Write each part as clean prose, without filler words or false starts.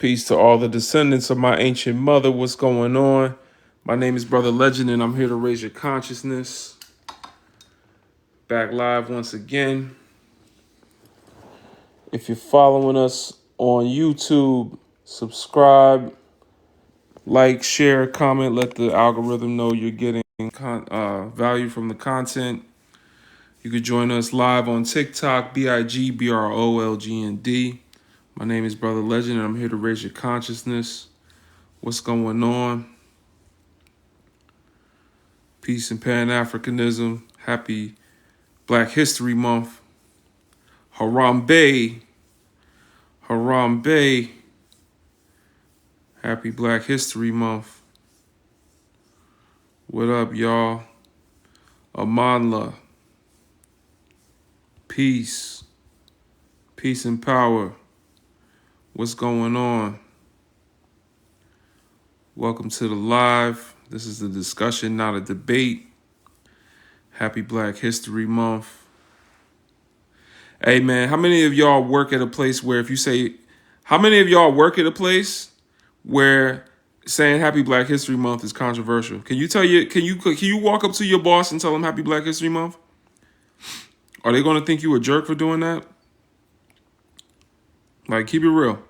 Peace to all the descendants of my ancient mother. What's going on? My name is Brother Legend, and I'm here to raise your consciousness. Back live once again. If you're following us on YouTube, subscribe, like, share, comment. Let the algorithm know you're getting value from the content. You could join us live on TikTok, BIGBROLGND. My name is Brother Legend, and I'm here to raise your consciousness. What's going on? Peace and Pan-Africanism. Happy Black History Month. Harambe. Harambe. Happy Black History Month. What up, y'all? Amanla. Peace. Peace and power. What's going on? Welcome to the live. This is a discussion, not a debate. Happy Black History Month. Hey, man, how many of y'all work at a place where if you say, how many of y'all work at a place where saying Happy Black History Month is controversial? Can you walk up to your boss and tell them Happy Black History Month? Are they going to think you a jerk for doing that? Like, keep it real.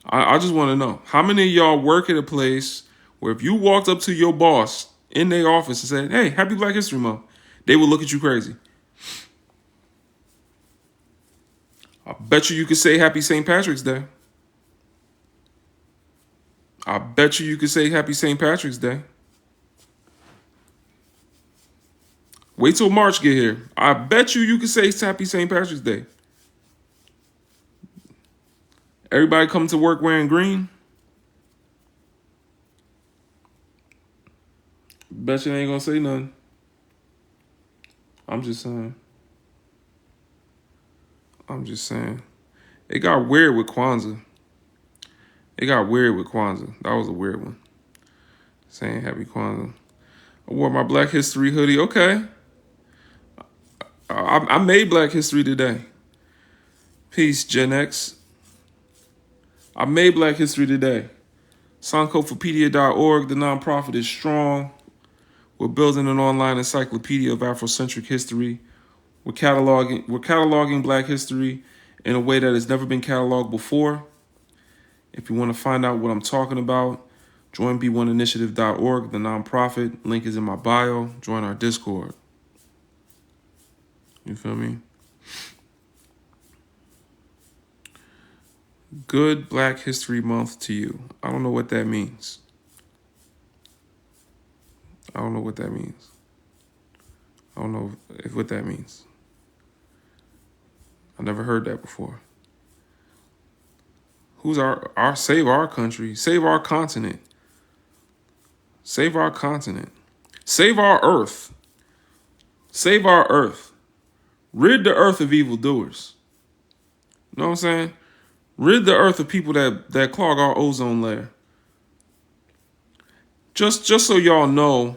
I just want to know, how many of y'all work at a place where if you walked up to your boss in their office and said, hey, Happy Black History Month, they would look at you crazy? I bet you could say Happy St. Patrick's Day. I bet you could say Happy St. Patrick's Day. Wait till March get here. I bet you could say Happy St. Patrick's Day. Everybody come to work wearing green? Bet you they ain't gonna say nothing. I'm just saying. It got weird with Kwanzaa. That was a weird one. Saying Happy Kwanzaa. I wore my Black History hoodie. Okay. I made Black History today. Peace, Gen X. I made Black History today. Sankofapedia.org, the nonprofit, is strong. We're building an online encyclopedia of Afrocentric history. We're cataloging Black history in a way that has never been cataloged before. If you want to find out what I'm talking about, join b1initiative.org, the nonprofit. Link is in my bio. Join our Discord. You feel me? Good Black History Month to you. I don't know what that means. I don't know what that means. I never heard that before. Who's our save our country, save our continent. Save our continent. Save our earth. Save our earth. Rid the earth of evildoers. You know what I'm saying? Rid the earth of people that clog our ozone layer. Just so y'all know,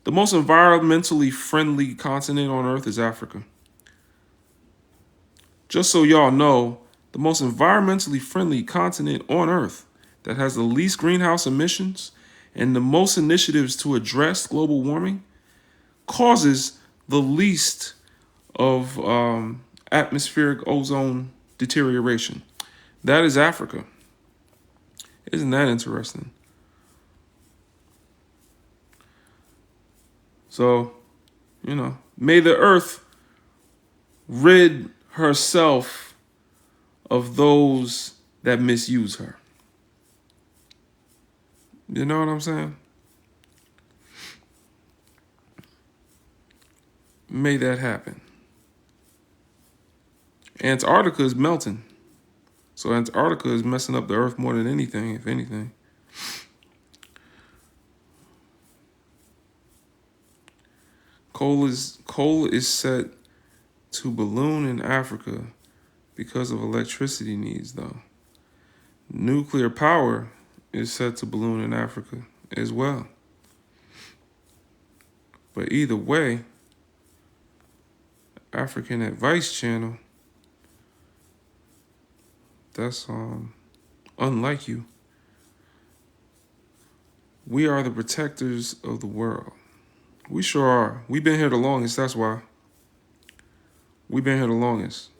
the most environmentally friendly continent on earth is Africa. Just so y'all know, the most environmentally friendly continent on earth that has the least greenhouse emissions and the most initiatives to address global warming causes the least of atmospheric ozone deterioration. That is Africa. Isn't that interesting? So, may the earth rid herself of those that misuse her. You know what I'm saying? May that happen. Antarctica is melting. So Antarctica is messing up the earth more than anything, if anything. Coal is set to balloon in Africa because of electricity needs, though. Nuclear power is set to balloon in Africa as well. But either way, African Advice Channel, that's unlike you. We are the protectors of the world. We sure are. We've been here the longest, that's why. We've been here the longest.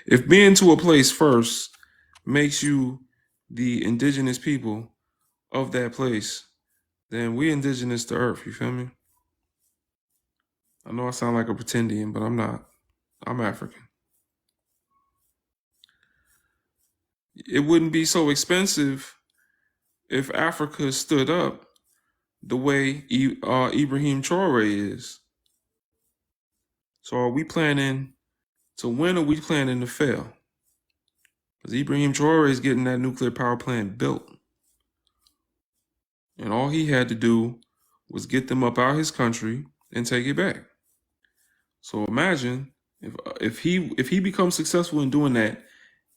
If being to a place first makes you the indigenous people of that place, then we indigenous to Earth, you feel me? I know I sound like a pretendian, but I'm not. I'm African. It wouldn't be so expensive if Africa stood up the way Ibrahim Traore is. So are we planning to win or we planning to fail? Because Ibrahim Traore is getting that nuclear power plant built. And all he had to do was get them up out his country and take it back. So imagine if he becomes successful in doing that,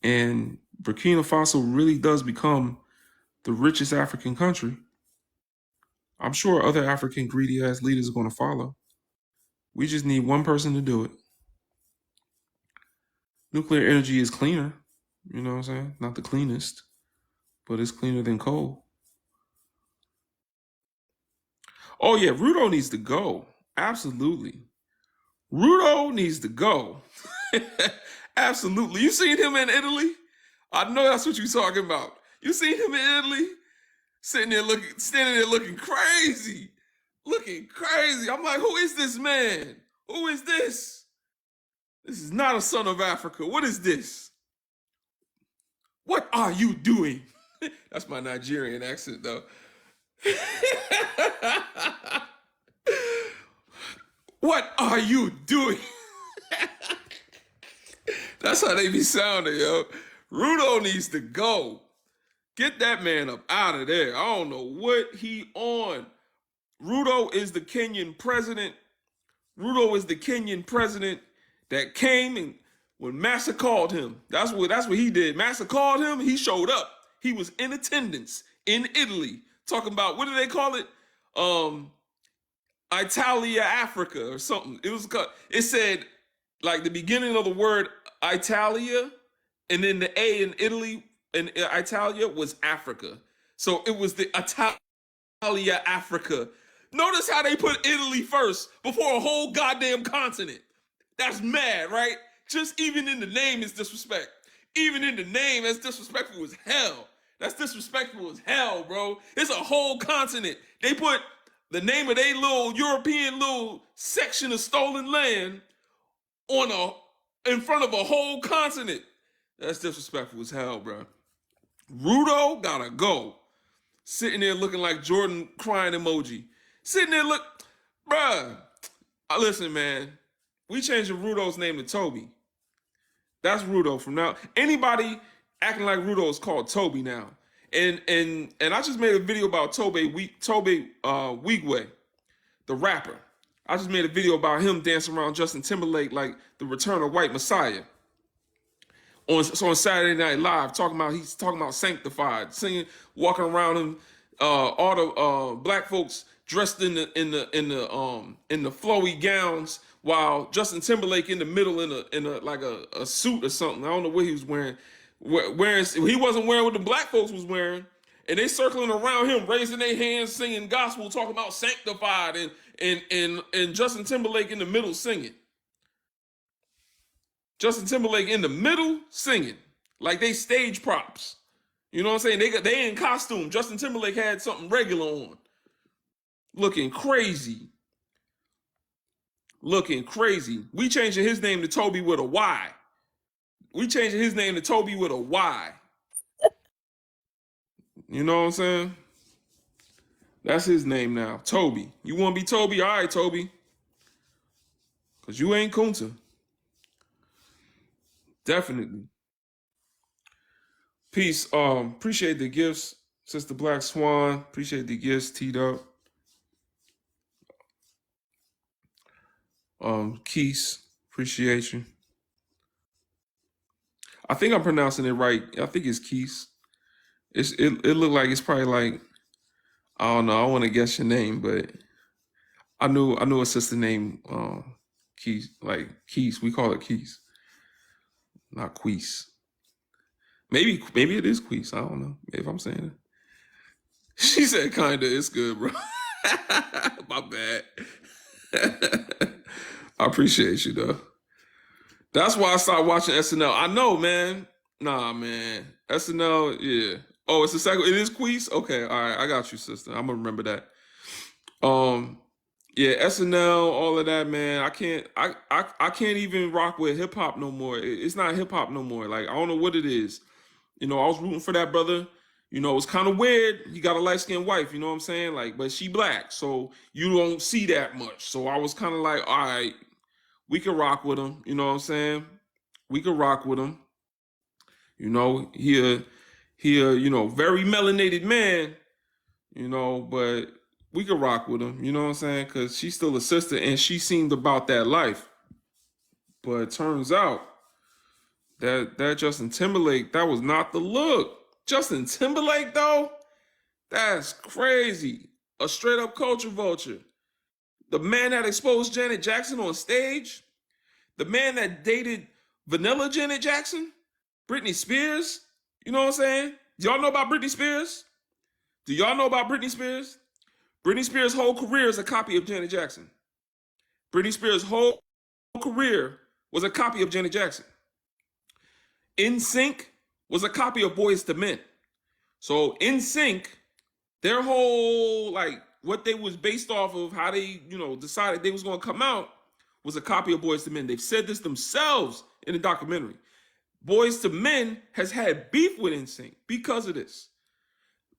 and Burkina Faso really does become the richest African country, I'm sure other African greedy ass leaders are going to follow. We just need one person to do it. Nuclear energy is cleaner, you know what I'm saying? Not the cleanest, but it's cleaner than coal. Oh yeah, Rudo needs to go. Absolutely. Rudo needs to go. Absolutely. You seen him in Italy? I know that's what you're talking about. You seen him in Italy? Standing there looking crazy. Looking crazy. I'm like, who is this man? Who is this? This is not a son of Africa. What is this? What are you doing? That's my Nigerian accent, though. What are you doing? That's how they be sounding, yo. Rudo needs to go. Get that man up out of there. I don't know what he on. Rudo is the Kenyan president. Rudo is the Kenyan president that came and when Massa called him, that's what he did. Massa called him, he showed up. He was in attendance in Italy, talking about, what do they call it? Italia Africa or something. It said like the beginning of the word Italia, and then the A in Italy and Italia was Africa. So it was the Italia Africa. Notice how they put Italy first before a whole goddamn continent. That's mad, right? Just even in the name is disrespect. Even in the name, that's disrespectful as hell. That's disrespectful as hell, bro. It's a whole continent. They put the name of their little European little section of stolen land in front of a whole continent. That's disrespectful as hell, bro. Rudo gotta go. Sitting there looking like Jordan crying emoji. Sitting there bruh. Listen, man. We changed Rudo's name to Toby. That's Rudo from now. Anybody acting like Rudo is called Toby now. And I just made a video about Toby Wigwe, the rapper. I just made a video about him dancing around Justin Timberlake like the Return of White Messiah. On Saturday Night Live, he's talking about sanctified, singing, walking around him, all the black folks dressed in the flowy gowns, while Justin Timberlake in the middle in a suit or something. I don't know what he was wearing. He wasn't wearing what the black folks was wearing, and they circling around him, raising their hands, singing gospel, talking about sanctified, and Justin Timberlake in the middle singing. Justin Timberlake in the middle singing like they stage props. You know what I'm saying? They in costume. Justin Timberlake had something regular on. Looking crazy. Looking crazy. We changing his name to Toby with a Y. We changing his name to Toby with a Y. You know what I'm saying? That's his name now. Toby. You want to be Toby? All right, Toby. Because you ain't Kunta. Definitely. Peace. Appreciate the gifts, Sister Black Swan. Appreciate the gifts, T-Dub. Keys. Appreciate you. I think I'm pronouncing it right. I think it's Keys. It looked like it's probably like, I don't know. I want to guess your name, but I knew a sister named Keys, like Keys. We call it Keys, not Queese. Maybe it is Queese. I don't know if I'm saying it. She said kinda. It's good, bro. My bad. I appreciate you though. That's why I started watching SNL. I know, man. Nah, man. SNL, yeah. Oh, it's the second. It is Queese? Okay, all right. I got you, sister. I'm gonna remember that. Yeah, SNL, all of that, man. I can't even rock with hip hop no more. It's not hip hop no more. Like, I don't know what it is. You know, I was rooting for that brother. You know, it's kind of weird. He got a light-skinned wife, you know what I'm saying? Like, but she black, so you don't see that much. So I was kind of like, all right, we can rock with him, you know what I'm saying? We can rock with him. You know, he you know, very melanated man, you know, but we could rock with him, you know what I'm saying? Because she's still a sister and she seemed about that life. But it turns out that Justin Timberlake, that was not the look. Justin Timberlake, though, that's crazy. A straight up culture vulture. The man that exposed Janet Jackson on stage, the man that dated Vanilla Janet Jackson, Britney Spears, you know what I'm saying? Do y'all know about Britney Spears? Do y'all know about Britney Spears? Britney Spears' whole career is a copy of Janet Jackson. Britney Spears' whole career was a copy of Janet Jackson. NSYNC was a copy of Boyz II Men. So NSYNC, their whole, like, what they was based off of, how they, you know, decided they was going to come out, was a copy of Boyz II Men. They've said this themselves in the documentary. Boyz II Men has had beef with NSYNC because of this.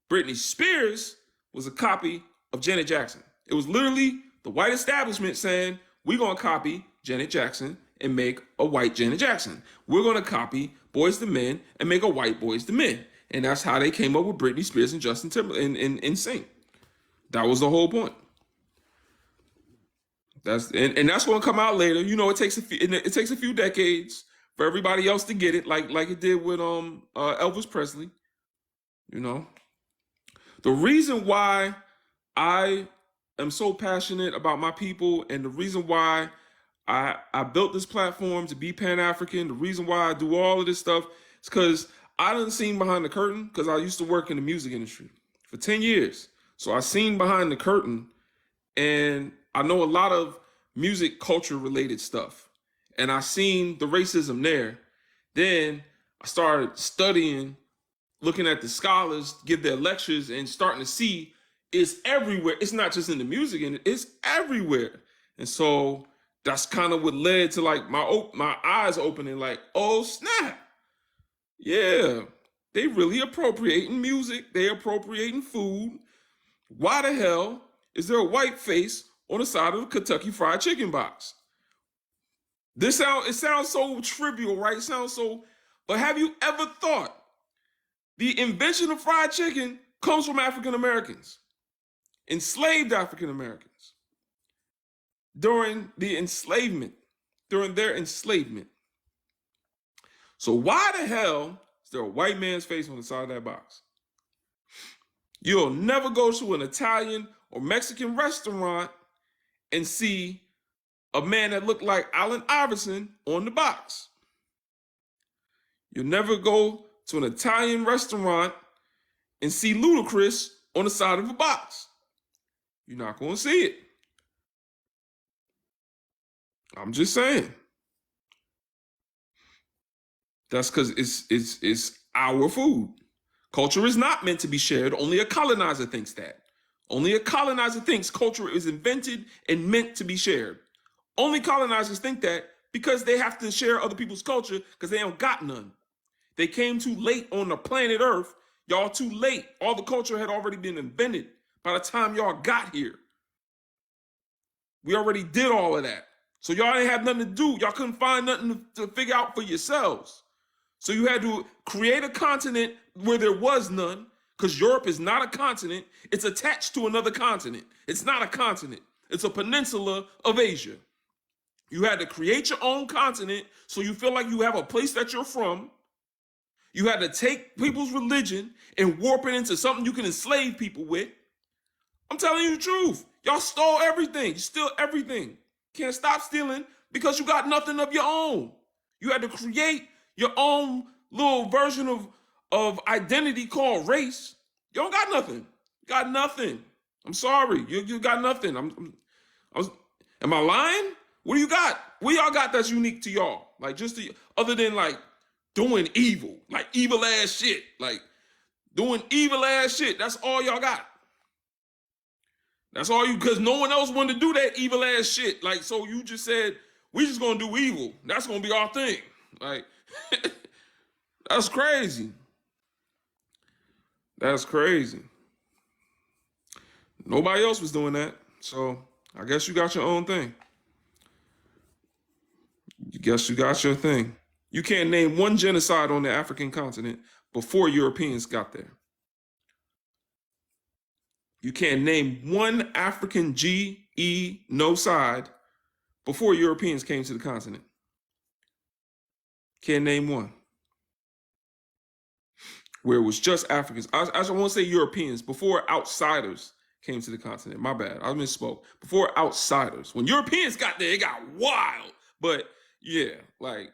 Britney Spears was a copy of Janet Jackson. It was literally the white establishment saying, we're going to copy Janet Jackson and make a white Janet Jackson. We're going to copy Boyz II Men and make a white Boyz II Men. And that's how they came up with Britney Spears and Justin Timberlake and NSYNC. That was the whole point. That's that's going to come out later. You know, it takes a few decades for everybody else to get it, like it did with Elvis Presley. You know, the reason why I am so passionate about my people, and the reason why I built this platform to be Pan-African, the reason why I do all of this stuff is because I done seen behind the curtain, because I used to work in the music industry for 10 years. So I seen behind the curtain, and I know a lot of music culture related stuff. And I seen the racism there. Then I started studying, looking at the scholars give their lectures, and starting to see it's everywhere. It's not just in the music, and it's everywhere. And so that's kind of what led to like my eyes opening, like, oh snap. Yeah, they really appropriating music. They appropriating food. Why the hell is there a white face on the side of the Kentucky Fried Chicken box? It sounds so trivial, right? It sounds so, but have you ever thought the invention of fried chicken comes from African Americans, enslaved African Americans, during their enslavement? So why the hell is there a white man's face on the side of that box? You'll never go to an Italian or Mexican restaurant and see a man that looked like Allen Iverson on the box. You'll never go to an Italian restaurant and see Ludacris on the side of a box. You're not going to see it. I'm just saying. That's because it's our food. Culture is not meant to be shared. Only a colonizer thinks that. Only a colonizer thinks culture is invented and meant to be shared. Only colonizers think that because they have to share other people's culture because they don't got none. They came too late on the planet Earth. Y'all too late. All the culture had already been invented by the time y'all got here. We already did all of that. So y'all didn't have nothing to do. Y'all couldn't find nothing to figure out for yourselves. So you had to create a continent where there was none, because Europe is not a continent. It's attached to another continent. It's not a continent. It's a peninsula of Asia. You had to create your own continent so you feel like you have a place that you're from. You had to take people's religion and warp it into something you can enslave people with. I'm telling you the truth. Y'all stole everything. You steal everything. Can't stop stealing because you got nothing of your own. You had to create your own little version of identity called race, you don't got nothing. You got nothing. I'm sorry. You got nothing. Am I lying? What do you got? What y'all got that's unique to y'all? Like other than like doing evil, like evil ass shit, like doing evil ass shit. That's all y'all got. That's all you, because no one else wanted to do that evil ass shit. Like, so you just said, we just gonna do evil. That's gonna be our thing. Like, that's crazy. That's crazy. Nobody else was doing that. So I guess you got your own thing. You guess you got your thing. You can't name one genocide on the African continent before Europeans got there. You can't name one African genocide before Europeans came to the continent. Can't name one. Where it was just Africans. I want to say Europeans, before outsiders came to the continent. My bad. I misspoke. Before outsiders. When Europeans got there, it got wild. But yeah, like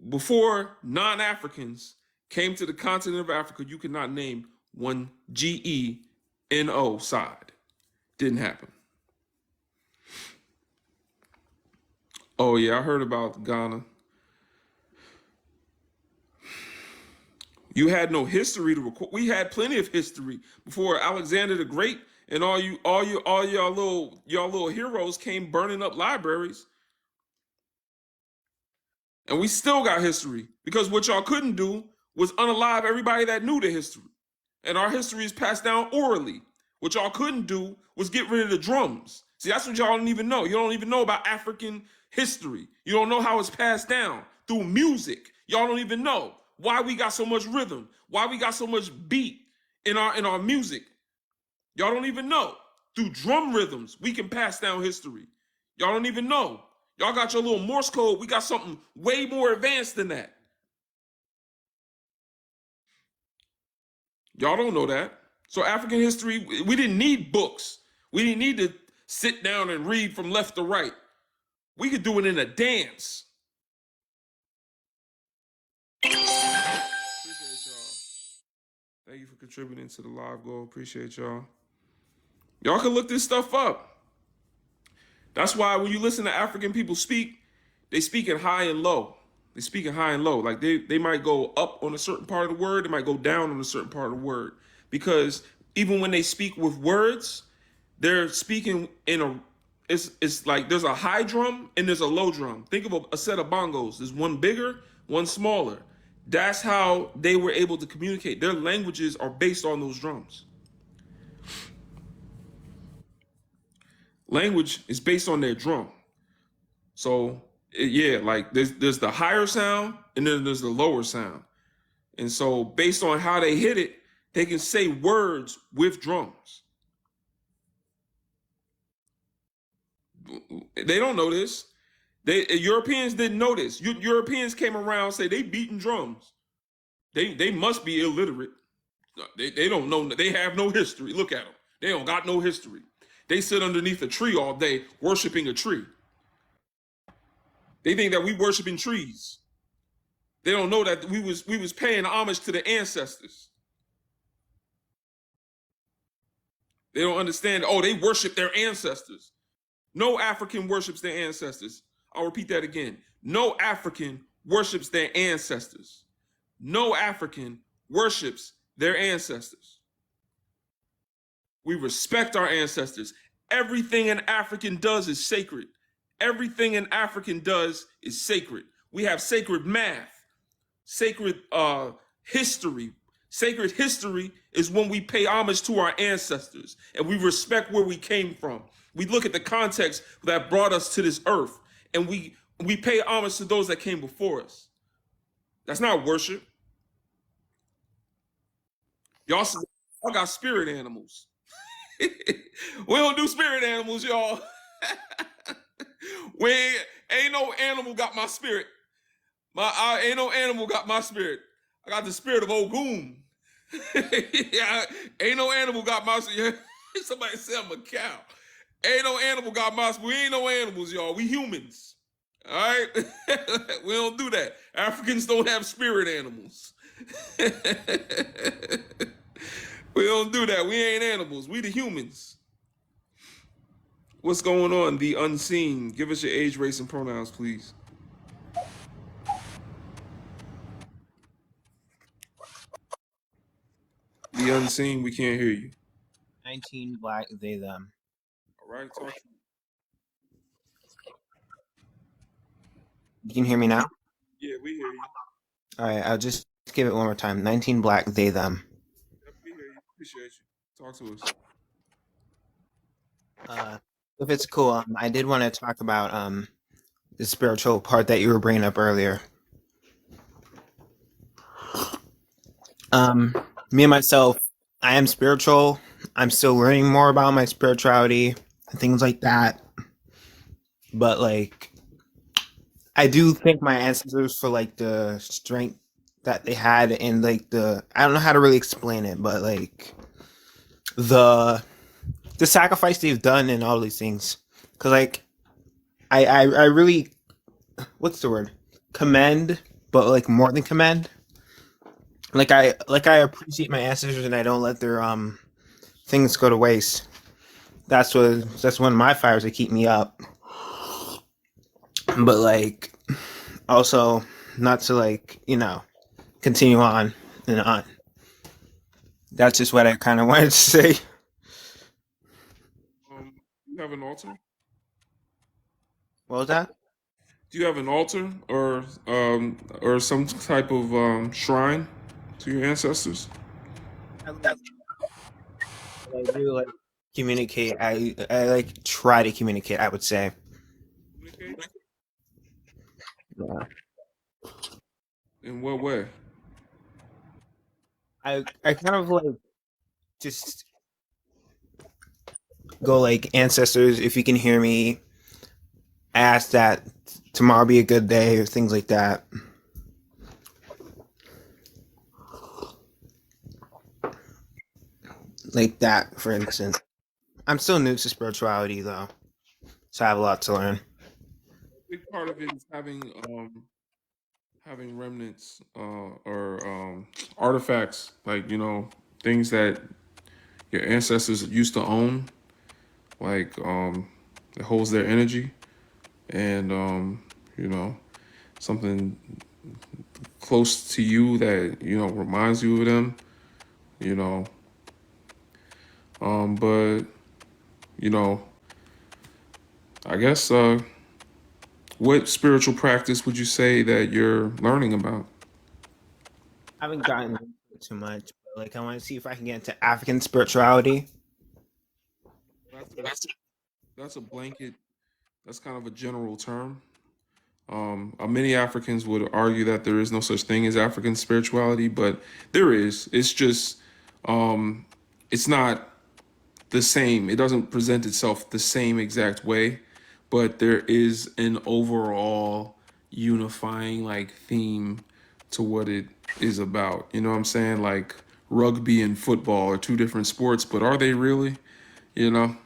before non-Africans came to the continent of Africa, you could not name one genocide. Didn't happen. Oh yeah, I heard about Ghana. You had no history to record. We had plenty of history before Alexander the Great and all your little heroes came burning up libraries. And we still got history, because what y'all couldn't do was unalive everybody that knew the history. And our history is passed down orally. What y'all couldn't do was get rid of the drums. See, that's what y'all don't even know. You don't even know about African history. You don't know how it's passed down through music. Y'all don't even know why we got so much rhythm, why we got so much beat in our music. Y'all don't even know. Through drum rhythms, we can pass down history. Y'all don't even know. Y'all got your little Morse code. We got something way more advanced than that. Y'all don't know that. So African history, we didn't need books. We didn't need to sit down and read from left to right. We could do it in a dance. Appreciate y'all. Thank you for contributing to the live goal. Appreciate y'all. Y'all can look this stuff up. That's why when you listen to African people speak, they speak in high and low. They speak in high and low. Like they might go up on a certain part of the word. They might go down on a certain part of the word. Because even when they speak with words, they're speaking in it's like there's a high drum and there's a low drum. Think of a set of bongos. There's one bigger, one smaller. That's how they were able to communicate. Their languages are based on those drums. Language is based on their drum. So yeah, like there's the higher sound and then there's the lower sound. And so based on how they hit it, they can say words with drums. They don't know this. Europeans didn't know this. Europeans came around and say they beating drums. They must be illiterate. They don't know. They have no history. Look at them. They don't got no history. They sit underneath a tree all day worshiping a tree. They think that we worshiping trees. They don't know that we was paying homage to the ancestors. They don't understand. Oh, they worship their ancestors. No African worships their ancestors. I'll repeat that again. No African worships their ancestors. No African worships their ancestors. We respect our ancestors. Everything an African does is sacred. Everything an African does is sacred. We have sacred math, sacred history. Sacred history is when we pay homage to our ancestors and we respect where we came from. We look at the context that brought us to this earth and we pay homage to those that came before us. That's not worship. Y'all got spirit animals. We don't do spirit animals, y'all. Ain't no animal got my spirit. Ain't no animal got my spirit. I got the spirit of Ogun. Yeah, ain't no animal got my spirit. Somebody said I'm a cow. Ain't no animal got my spirit. We ain't no animals, y'all. We humans. All right? We don't do that. Africans don't have spirit animals. We don't do that. We ain't animals. We the humans. What's going on? The unseen. Give us your age, race, and pronouns, please. The unseen. We can't hear you. 19 black, they, them. All right, talk to me. You can hear me now? Yeah, we hear you. All right, I'll just give it one more time. 19 black, they, them. Yep, we hear you. Appreciate you. Talk to us. If it's cool, I did want to talk about the spiritual part that you were bringing up earlier. Me and myself, I am spiritual. I'm still learning more about my spirituality and things like that. But like, I do thank my ancestors for like the strength that they had and like I don't know how to really explain it, but like the sacrifice they've done and all these things. Cause like I really, what's the word? Commend, but like more than commend. Like I appreciate my ancestors and I don't let their things go to waste. That's one of my fires that keep me up. But like also not to like, continue on and on. That's just what I kind of wanted to say. You have an altar? What was that? Do you have an altar or some type of shrine to your ancestors? I do like communicate. I like try to communicate, I would say. Communicate? Yeah. In what way? I kind of like just go like, ancestors, if you can hear me, ask that tomorrow be a good day or things like that. Like that, for instance. I'm still new to spirituality though, so I have a lot to learn. A big part of it is having remnants or artifacts, like things that your ancestors used to own, like it holds their energy, and something close to you that reminds you of them, you know. But you know, I guess what spiritual practice would you say that you're learning about? I haven't gotten into it too much, but like I want to see if I can get into African spirituality. That's a that's a blanket. That's kind of a general term. Many Africans would argue that there is no such thing as African spirituality, but there is. It's just, it's not the same. It doesn't present itself the same exact way, but there is an overall unifying like theme to what it is about. You know what I'm saying? Like rugby and football are two different sports, but are they really? You know?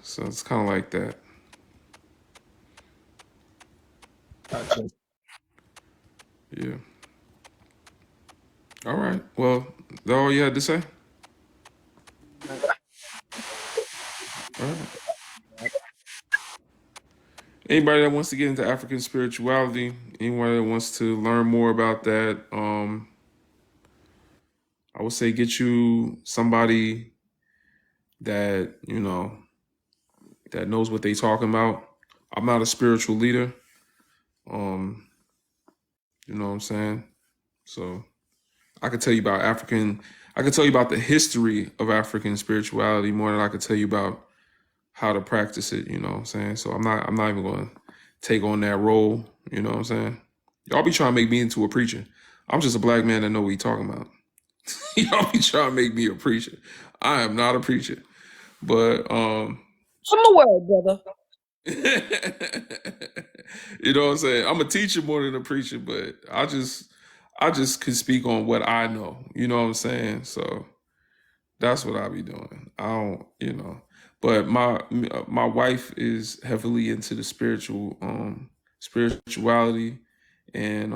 So it's kind of like that. Gotcha. Yeah. All right. Well, that all you had to say? All right. Anybody that wants to get into African spirituality, anyone that wants to learn more about that, I would say get you somebody that that knows what they talking about. I'm not a spiritual leader, um, you know what I'm saying? So I could tell you about African. I could tell you about the history of African spirituality more than I could tell you about how to practice it. You know what I'm saying? So I'm not even going to take on that role. You know what I'm saying? Y'all be trying to make me into a preacher. I'm just a black man that know what he talking about. Y'all be trying to make me a preacher. I am not a preacher. But From the word, brother. you know what I'm saying? I'm a teacher more than a preacher, but I just can speak on what I know. You know what I'm saying? So that's what I be doing. I don't, But my wife is heavily into the spirituality, and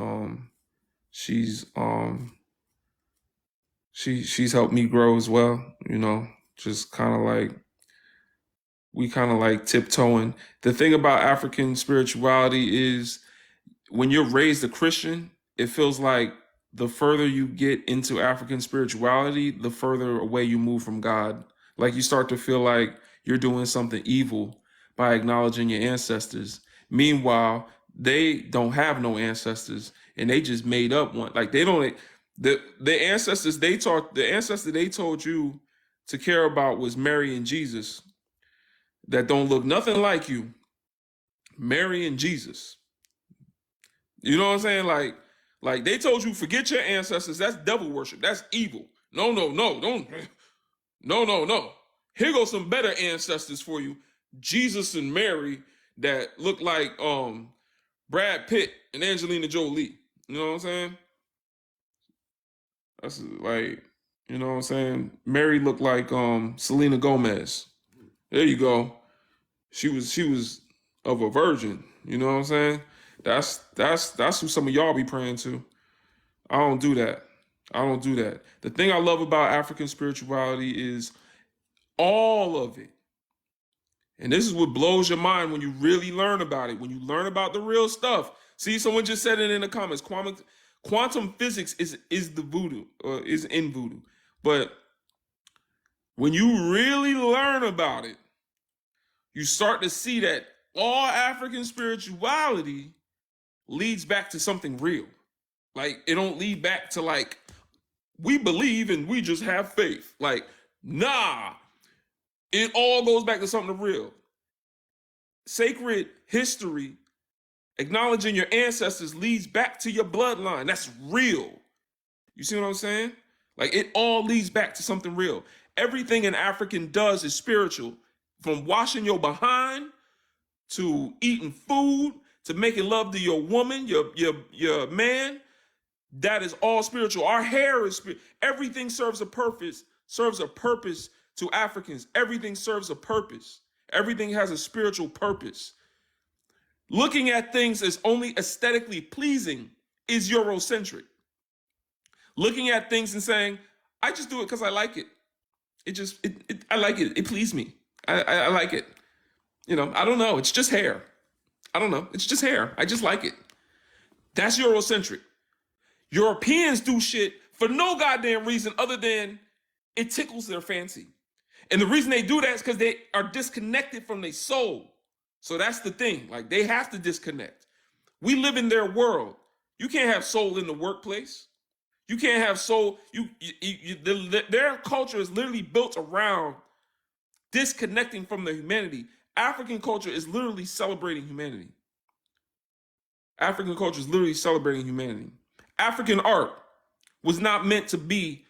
She's she's helped me grow as well, you know, just kind of like we kind of like tiptoeing. The thing about African spirituality is when you're raised a Christian, it feels like the further you get into African spirituality, the further away you move from God. Like you start to feel like you're doing something evil by acknowledging your ancestors. Meanwhile, they don't have no ancestors and they just made up one. Like they don't the ancestors they taught the ancestor they told you to care about was Mary and Jesus that don't look nothing like you. Mary and Jesus. You know what I'm saying? Like they told you, forget your ancestors. That's devil worship. That's evil. No, no, no, don't. No, no, no. Here goes some better ancestors for you. Jesus and Mary that look like Brad Pitt and Angelina Jolie. You know what I'm saying? That's like, you know what I'm saying? Mary looked like Selena Gomez. There you go. She was of a virgin. You know what I'm saying? That's who some of y'all be praying to. I don't do that. I don't do that. The thing I love about African spirituality is all of it. And this is what blows your mind when you really learn about it, when you learn about the real stuff. See, someone just said it in the comments. Quantum physics is the voodoo, or is in voodoo. But when you really learn about it, you start to see that all African spirituality leads back to something real. Like, it don't lead back to like, we believe and we just have faith. Like, nah, it all goes back to something real. Sacred history, acknowledging your ancestors leads back to your bloodline. That's real. You see what I'm saying? Like, it all leads back to something real. Everything an African does is spiritual. From washing your behind to eating food to making love to your woman, your man, that is all spiritual. Our hair is everything serves a purpose to Africans. Everything serves a purpose. Everything has a spiritual purpose. Looking at things as only aesthetically pleasing is Eurocentric. Looking at things and saying, I just do it because I like it. I like it. It pleased me. I like it. You know, I don't know. It's just hair. I don't know. It's just hair. I just like it. That's Eurocentric. Europeans do shit for no goddamn reason other than it tickles their fancy. And the reason they do that is because they are disconnected from their soul. So that's the thing. Like, they have to disconnect. We live in their world. You can't have soul in the workplace. You can't have soul. Their culture is literally built around disconnecting from the humanity. African culture is literally celebrating humanity. African culture is literally celebrating humanity. African art was not meant to be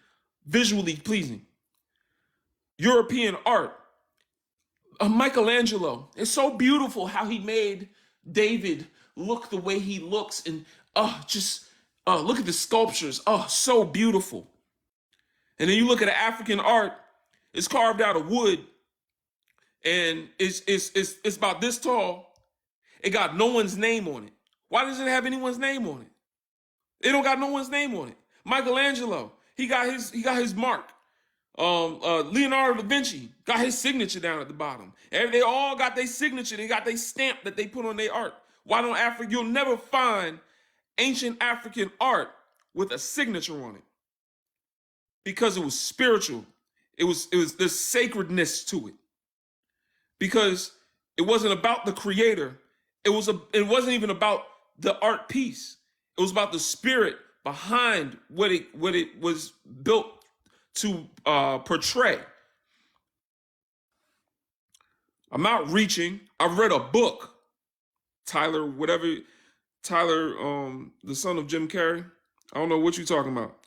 visually pleasing. European art, Michelangelo, it's so beautiful how he made David look the way he looks, and look at the sculptures. Oh, so beautiful. And then you look at the African art, it's carved out of wood, and it's about this tall. It got no one's name on it. Why does it have anyone's name on it? It don't got no one's name on it. Michelangelo, he got his mark. Leonardo da Vinci got his signature down at the bottom. And they all got their signature. They got their stamp that they put on their art. Why don't Africa? You'll never find ancient African art with a signature on it, because it was spiritual. It was the sacredness to it, because it wasn't about the creator. It wasn't even about the art piece. It was about the spirit behind what it was built to portray. I'm out reaching. I read a book. Tyler, the son of Jim Carrey. I don't know what you're talking about.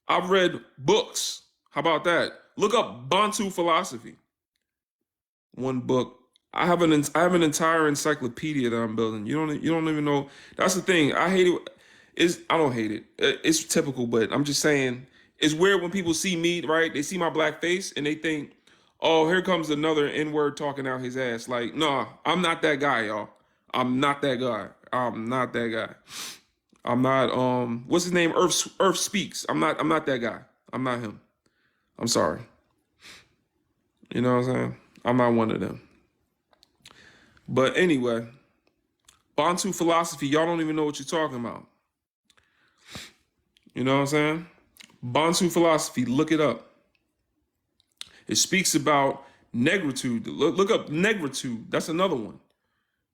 I've read books. How about that? Look up Bantu philosophy. One book. I have an entire encyclopedia that I'm building. You don't even know. That's the thing. I hate it. I don't hate it. It's typical, but I'm just saying it's weird when people see me, right? They see my black face and they think, oh, here comes another N-word talking out his ass. Like, nah, I'm not that guy, y'all. I'm not that guy. I'm not that guy. I'm not what's his name? Earth Speaks. I'm not that guy. I'm not him. I'm sorry. You know what I'm saying? I'm not one of them. But anyway, Bantu philosophy, y'all don't even know what you're talking about. You know what I'm saying? Bantu philosophy, look it up. It speaks about negritude. Look up negritude. That's another one.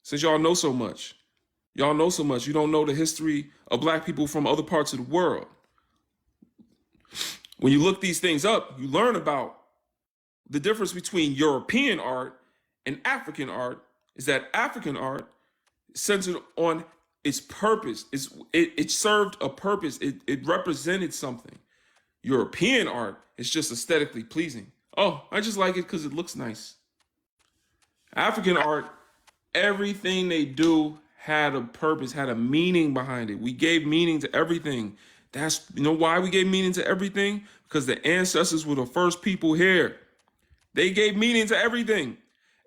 Since y'all know so much. Y'all know so much. You don't know the history of black people from other parts of the world. When you look these things up, you learn about the difference between European art and African art is that African art is centered on its purpose. It served a purpose. It represented something. European art is just aesthetically pleasing. Oh, I just like it because it looks nice. African art, everything they do had a purpose, had a meaning behind it. We gave meaning to everything. That's, you know why we gave meaning to everything? Because the ancestors were the first people here. They gave meaning to everything.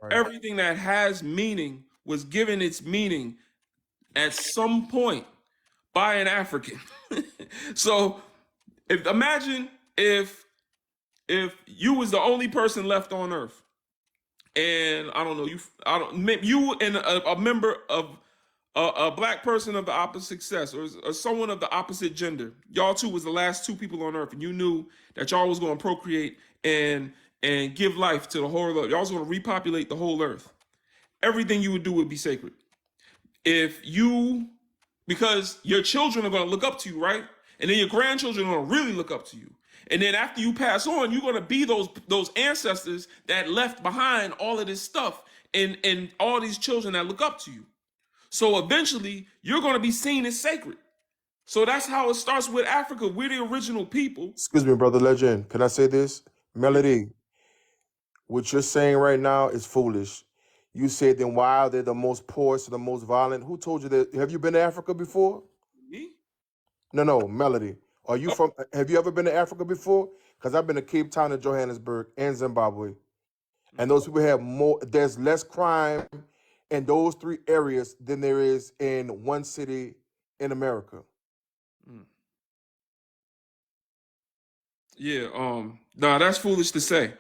Right. Everything that has meaning was given its meaning at some point by an African. So imagine if you was the only person left on Earth, and I don't know you and a member of a black person of the opposite sex or someone of the opposite gender. Y'all two was the last two people on Earth, and you knew that y'all was going to procreate and give life to the whole earth. Y'all was going to repopulate the whole Earth. Everything you would do would be sacred. Because your children are going to look up to you, right? And then your grandchildren are going to really look up to you. And then after you pass on, you're going to be those ancestors that left behind all of this stuff and all these children that look up to you. So eventually, you're going to be seen as sacred. So that's how it starts with Africa. We're the original people. Excuse me, Brother Legend. Can I say this? Melody, what you're saying right now is foolish. You said then why are they the most poorest, the most violent? Who told you that? Have you been to Africa before? Me? No, Melody. Are you from? Have you ever been to Africa before? Because I've been to Cape Town and Johannesburg and Zimbabwe, and those people have more. There's less crime in those three areas than there is in one city in America. Yeah, nah, that's foolish to say.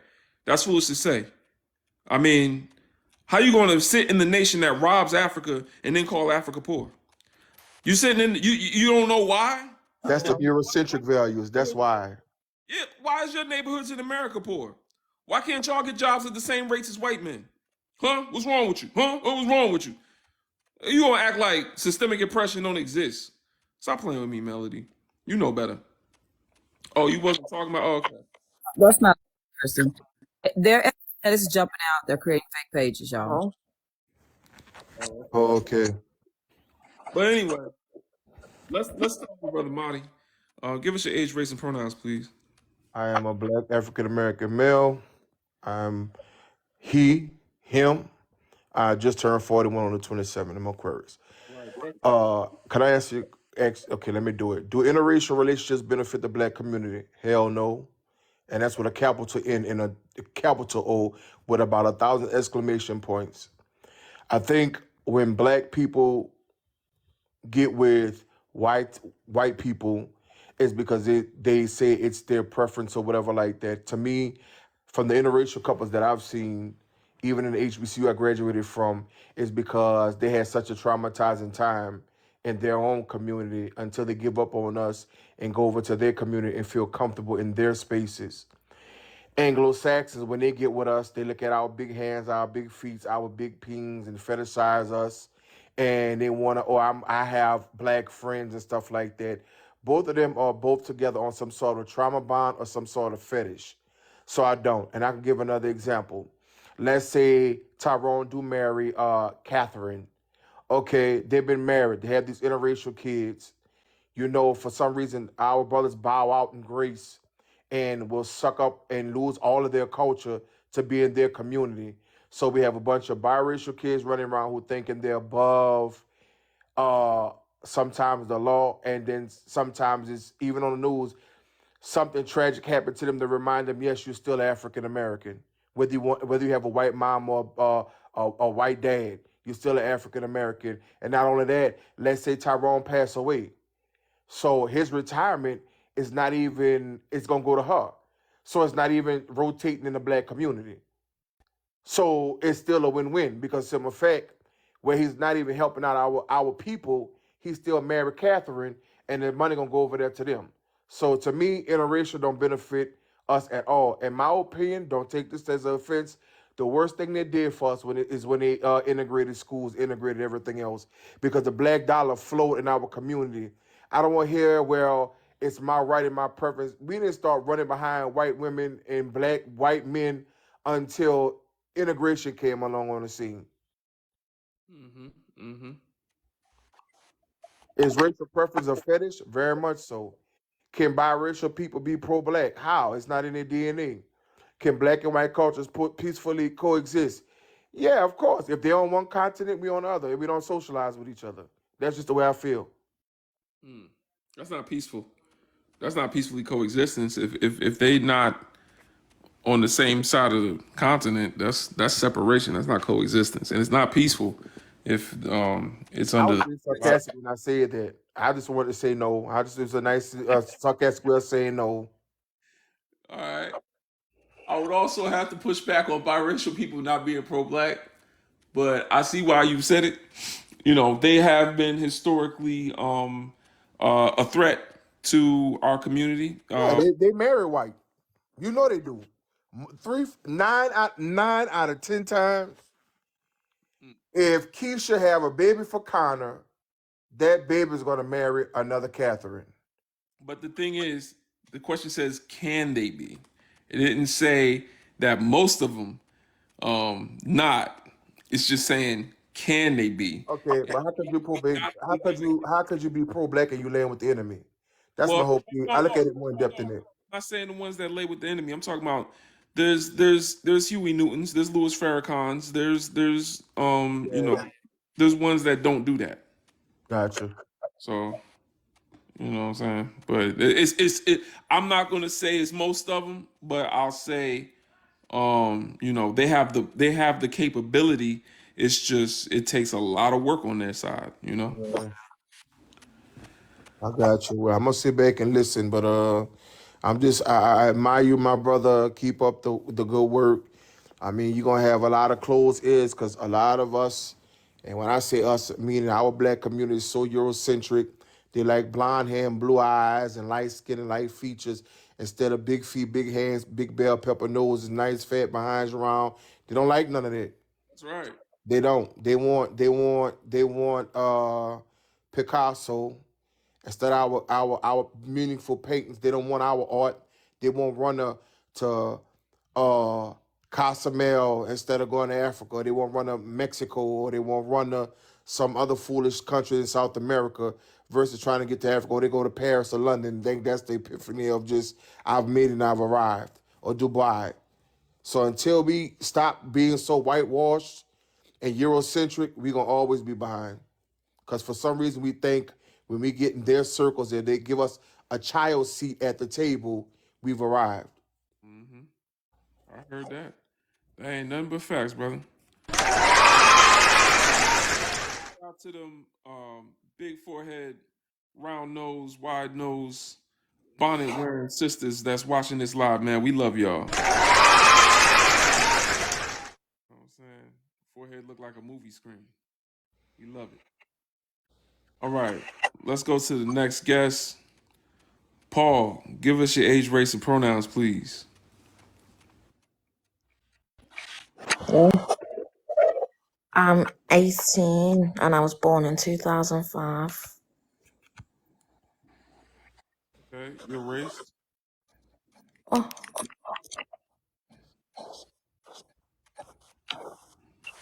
That's foolish to say. I mean, how you going to sit in the nation that robs Africa and then call Africa poor? You sitting in you don't know why? That's the Eurocentric values. That's why. Yeah, why is your neighborhoods in America poor? Why can't y'all get jobs at the same rates as white men? Huh? What's wrong with you? Huh? What was wrong with you? You gonna act like systemic oppression don't exist? Stop playing with me, Melody. You know better. Oh, you wasn't talking about. Oh, okay. That's not interesting. Their internet is jumping out. They're creating fake pages, y'all. Oh, okay. But anyway, let's talk with Brother Marty. Give us your age, race, and pronouns, please. I am a black African American male. I'm he, him. I just turned 41 on the 27th. I'm Aquarius. Can I ask you? Okay, let me do it. Do interracial relationships benefit the black community? Hell no. And that's with a capital N and a capital O with about 1,000 exclamation points. I think when black people get with white people, it's because they say it's their preference or whatever like that. To me, from the interracial couples that I've seen, even in the HBCU I graduated from, is because they had such a traumatizing time in their own community until they give up on us and go over to their community and feel comfortable in their spaces. Anglo-Saxons, when they get with us, they look at our big hands, our big feet, our big pings, and fetishize us. And they want to, I have black friends and stuff like that. Both of them are both together on some sort of trauma bond or some sort of fetish. So I don't. And I can give another example. Let's say Tyrone do marry Catherine. Okay, they've been married. They have these interracial kids. For some reason, our brothers bow out in grace and will suck up and lose all of their culture to be in their community. So we have a bunch of biracial kids running around who thinking they're above sometimes the law, and then sometimes it's even on the news, something tragic happened to them to remind them, yes, you're still African American. Whether you have a white mom or a white dad, you're still an African American. And not only that, let's say Tyrone passed away. So his retirement is not even, it's gonna go to her. So it's not even rotating in the black community. So it's still a win-win because some effect where he's not even helping out our people, he's still married Catherine, and the money gonna go over there to them. So to me, interracial don't benefit us at all. In my opinion, don't take this as an offense. The worst thing they did for us is when they integrated schools, integrated everything else, because the black dollar flowed in our community. I don't want to hear, well, it's my right and my preference. We didn't start running behind white women and black white men until integration came along on the scene. Mm-hmm. Mm-hmm. Is racial preference a fetish? Very much so. Can biracial people be pro-black? How? It's not in their DNA. Can black and white cultures peacefully coexist? Yeah, of course. If they're on one continent, we on the other. If we don't socialize with each other. That's just the way I feel. That's not peaceful. That's not peacefully coexistence. If they not on the same side of the continent, that's separation. That's not coexistence, and it's not peaceful if it's I was under. being sarcastic when I said that. I just wanted to say no. It was a nice sarcastic way of saying no. All right. I would also have to push back on biracial people not being pro-black, but I see why you said it. You know, they have been historically a threat to our community. Yeah, they marry white. You know they do. 9 out of 10 times. If Keisha have a baby for Connor, that baby's gonna marry another Catherine. But the thing is, the question says, can they be? It didn't say that most of them not. It's just saying, can they be? Okay, but how could you pro baby? How could you be pro black and you laying with the enemy? That's my Well, whole thing. I look at it more in depth than that. I'm not saying the ones that lay with the enemy. I'm talking about there's Huey Newtons, there's Louis Farrakhan's, there's there's ones that don't do that. Gotcha. So you know what I'm saying. But it's I'm not gonna say it's most of them, but I'll say they have the capability. It's just it takes a lot of work on their side. Yeah, I got you. Well, I'm gonna sit back and listen, but I admire you, my brother. Keep up the good work. I mean, you're gonna have a lot of closed ears because a lot of us, and when I say us, meaning our black community is so Eurocentric. They like blonde hair and blue eyes and light skin and light features instead of big feet, big hands, big bell pepper noses, nice fat behinds around. They don't like none of that. That's right. They don't. They want Picasso instead of our meaningful paintings. They don't want our art. They won't run to Cozumel instead of going to Africa. They won't run to Mexico, or they won't run to some other foolish country in South America versus trying to get to Africa. Or they go to Paris or London and think that's the epiphany of just I've made it and I've arrived, or Dubai. So until we stop being so whitewashed and Eurocentric, we're going to always be behind. Because for some reason we think when we get in their circles and they give us a child seat at the table, we've arrived. Mm-hmm. I heard that. That ain't nothing but facts, brother. Out to them big forehead, round nose, wide nose, bonnet wearing sisters that's watching this live, man. We love y'all. You know what I'm saying? Forehead look like a movie screen. We love it. All right, let's go to the next guest. Paul, give us your age, race, and pronouns, please. I'm 18 and I was born in 2005. Okay, your race. Oh,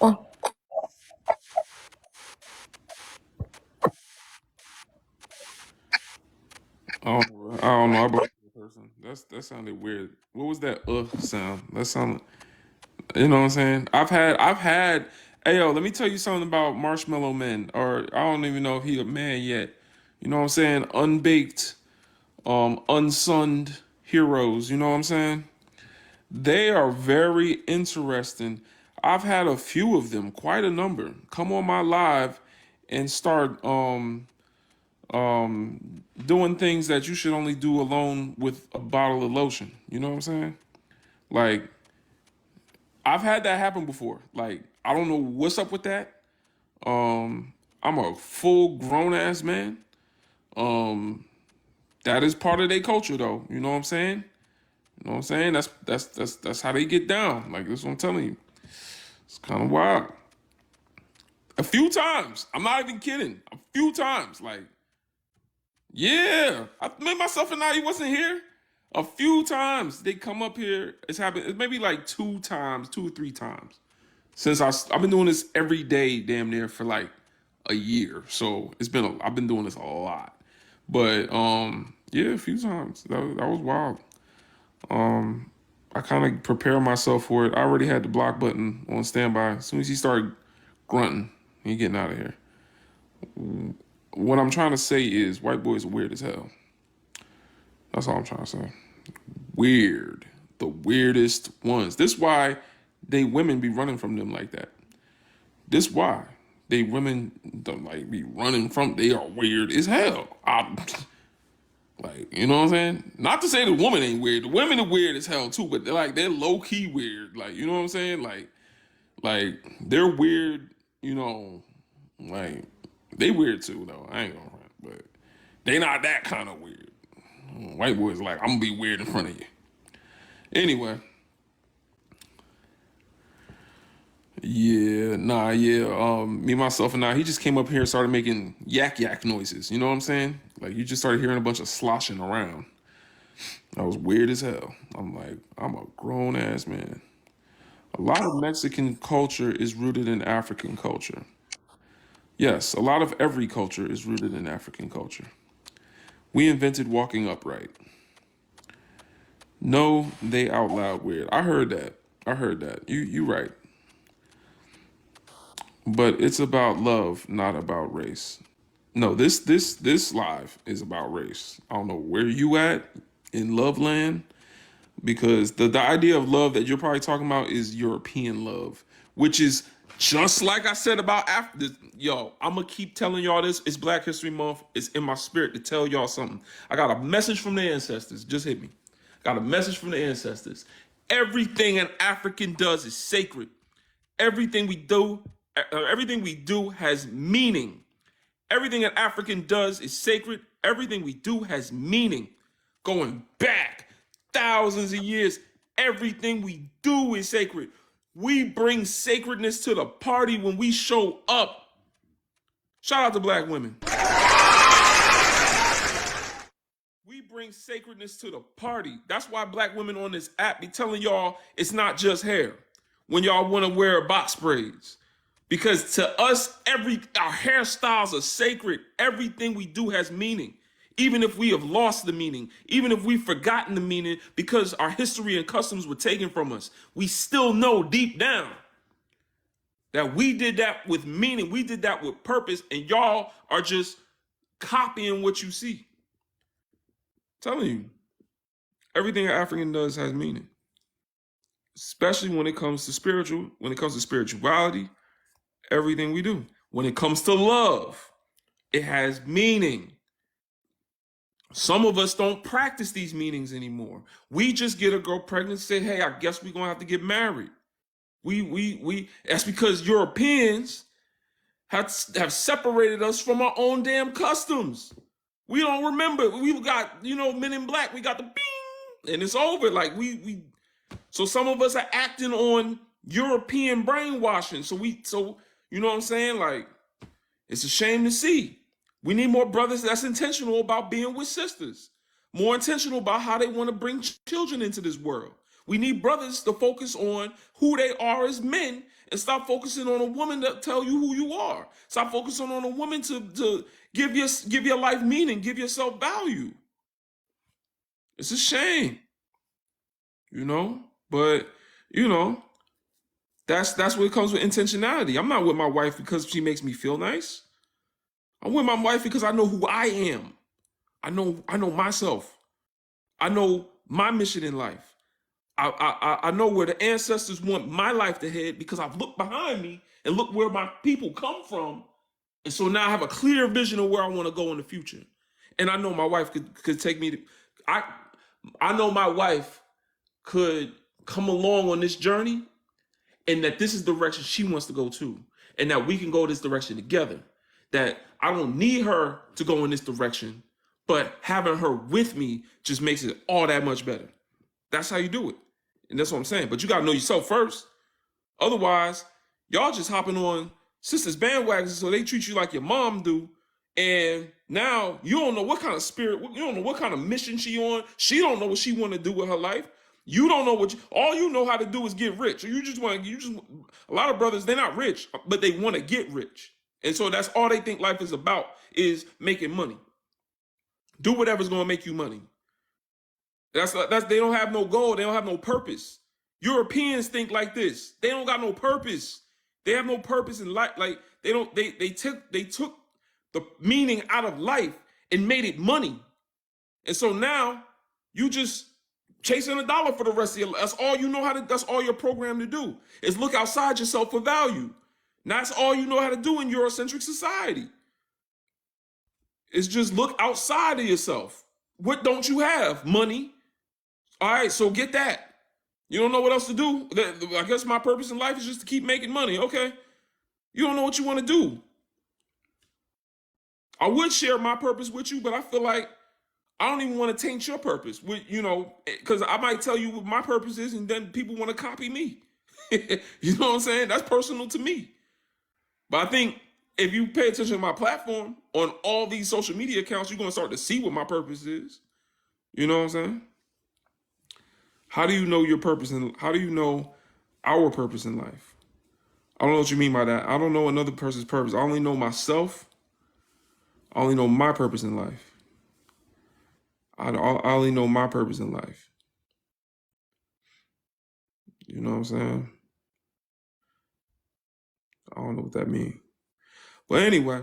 oh, I don't know. I believe the person. That sounded weird. What was that sound? That sounded. You know what I'm saying? I've had. Hey yo, let me tell you something about Marshmallow Men, or I don't even know if he a man yet. You know what I'm saying? Unbaked, unsunned heroes. You know what I'm saying? They are very interesting. I've had a few of them, quite a number, come on my live and start doing things that you should only do alone with a bottle of lotion. You know what I'm saying? Like, I've had that happen before. Like, I don't know what's up with that. I'm a full grown ass man. That is part of their culture, though. You know what I'm saying? You know what I'm saying? That's how they get down. Like, that's what I'm telling you. It's kind of wild. A few times. I'm not even kidding. A few times. Like, yeah. I made myself and he wasn't here. A few times they come up here. It's happened. It's maybe like 2 or 3 times. Since I've been doing this every day, damn near, for like a year. So I've been doing this a lot. But yeah, a few times. That was wild. I kind of prepared myself for it. I already had the block button on standby. As soon as he started grunting, he getting out of here. What I'm trying to say is white boys are weird as hell. That's all I'm trying to say. Weird. The weirdest ones. This why women be running from them like that. This why women don't like be running from. They are weird as hell. Like, you know what I'm saying? Not to say the woman ain't weird. The women are weird as hell too, but they're low key weird. Like, you know what I'm saying? Like they're weird. You know, like they weird too though. I ain't gonna front, but they not that kind of weird. White boys like, I'm gonna be weird in front of you. Anyway. Yeah, me, myself, and he just came up here and started making yak noises. You know what I'm saying? Like, you just started hearing a bunch of sloshing around. That was weird as hell. I'm like, I'm a grown ass man. A lot of Mexican culture is rooted in African culture. Yes, a lot of every culture is rooted in African culture. We invented walking upright. No, they out loud weird. I heard that. You right. But it's about love, not about race. No, this live is about race. I don't know where you at in love land, because the idea of love that you're probably talking about is European love, which is just like I said about after. Yo, I'm gonna keep telling y'all this. It's Black History Month. It's in my spirit to tell y'all something. I got a message from the ancestors. Just hit me. Got a message from the ancestors. Everything an African does is sacred. Everything we do has meaning. Everything an African does is sacred. Everything we do has meaning. Going back thousands of years, everything we do is sacred. We bring sacredness to the party when we show up. Shout out to black women. We bring sacredness to the party. That's why black women on this app be telling y'all it's not just hair when y'all want to wear box braids. Because to us, our hairstyles are sacred. Everything we do has meaning. Even if we have lost the meaning, even if we've forgotten the meaning because our history and customs were taken from us, we still know deep down that we did that with meaning. We did that with purpose, and y'all are just copying what you see. I'm telling you, everything an African does has meaning. Especially when it comes to spirituality, everything we do. When it comes to love, it has meaning. Some of us don't practice these meanings anymore. We just get a girl pregnant and say, hey, I guess we're gonna have to get married. That's because Europeans have separated us from our own damn customs. We don't remember. We got, Men in Black, we got the bing, and it's over. Like so some of us are acting on European brainwashing. So you know what I'm saying? Like, it's a shame to see. We need more brothers that's intentional about being with sisters, more intentional about how they want to bring children into this world. We need brothers to focus on who they are as men and stop focusing on a woman to tell you who you are. Stop focusing on a woman to give your life meaning, give yourself value. It's a shame, but that's what comes with intentionality. I'm not with my wife because she makes me feel nice. I'm with my wife because I know who I am. I know myself. I know my mission in life. I know where the ancestors want my life to head because I've looked behind me and look where my people come from, And so now I have a clear vision of where I want to go in the future. And I know my wife could take me to, I know my wife could come along on this journey, and that this is the direction she wants to go to, and that we can go this direction together. That I don't need her to go in this direction, but having her with me just makes it all that much better. That's how you do it. And that's what I'm saying. But you got to know yourself first. Otherwise, y'all just hopping on sisters' bandwagons so they treat you like your mom do. And now you don't know what kind of spirit, you don't know what kind of mission she on. She don't know what she want to do with her life. You don't know all you know how to do is get rich. A lot of brothers, they're not rich, but they want to get rich. And so that's all they think life is about, is making money. Do whatever's going to make you money. That's they don't have no goal. They don't have no purpose. Europeans think like this. They don't got no purpose. They have no purpose in life. Like they took the meaning out of life and made it money. And so now you just chasing a dollar for the rest of your life. That's all you know how to, that's all you're programmed to do, is look outside yourself for value. That's all you know how to do in Eurocentric society. It's just look outside of yourself. What don't you have? Money. All right, so get that. You don't know what else to do? I guess my purpose in life is just to keep making money. Okay. You don't know what you want to do. I would share my purpose with you, but I feel like I don't even want to taint your purpose with, because I might tell you what my purpose is and then people want to copy me. You know what I'm saying? That's personal to me. But I think if you pay attention to my platform on all these social media accounts, you're going to start to see what my purpose is. You know what I'm saying? How do you know your purpose? And how do you know our purpose in life? I don't know what you mean by that. I don't know another person's purpose. I only know myself. I only know my purpose in life. I only know my purpose in life. You know what I'm saying? I don't know what that means. But anyway,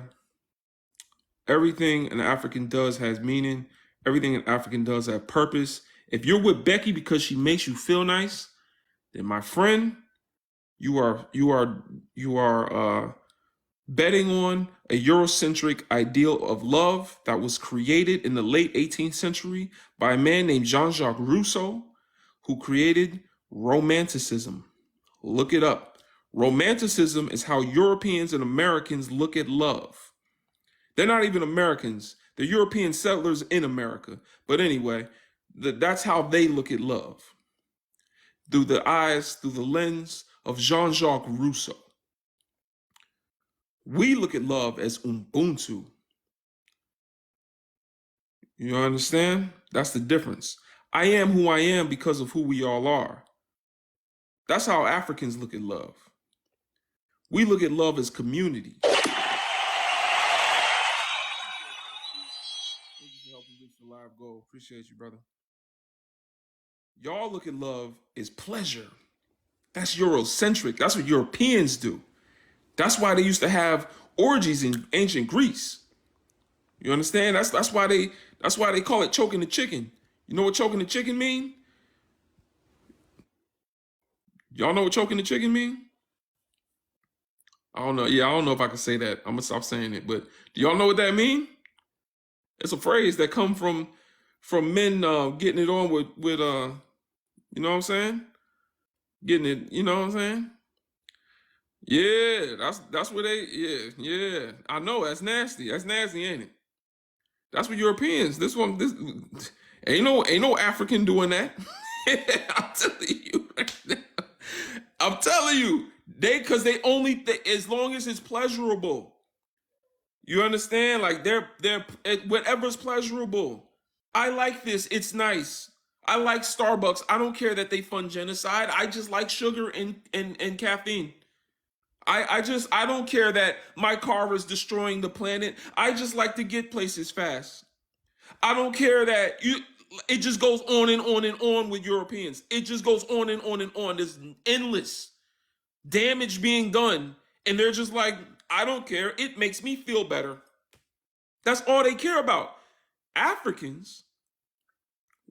everything an African does has meaning. Everything an African does has purpose. If you're with Becky because she makes you feel nice, then my friend, you are betting on a Eurocentric ideal of love that was created in the late 18th century by a man named Jean-Jacques Rousseau, who created Romanticism. Look it up. Romanticism is how Europeans and Americans look at love. They're not even Americans. They're European settlers in America. But anyway, that's how they look at love. Through the lens of Jean-Jacques Rousseau. We look at love as Ubuntu. You understand? That's the difference. I am who I am because of who we all are. That's how Africans look at love. We look at love as community. Thank you for helping reach the live goal. Appreciate you, brother. Y'all look at love as pleasure. That's Eurocentric. That's what Europeans do. That's why they used to have orgies in ancient Greece. You understand? That's why they call it choking the chicken. You know what choking the chicken mean? Y'all know what choking the chicken mean? I don't know. Yeah, I don't know if I can say that. I'm gonna stop saying it. But do y'all know what that mean? It's a phrase that come from men getting it on with you know what I'm saying? Getting it, you know what I'm saying? Yeah, that's what they, yeah. I know, that's nasty. That's nasty, ain't it? That's what Europeans, this ain't no African doing that. I'm telling you, because they only, as long as it's pleasurable. You understand? Like they're whatever's pleasurable. I like this, it's nice. I like Starbucks. I don't care that they fund genocide. I just like sugar and caffeine. I don't care that my car is destroying the planet. I just like to get places fast. I don't care that it just goes on and on and on with Europeans. It just goes on and on and on. There's endless damage being done. And they're just like, I don't care. It makes me feel better. That's all they care about. Africans,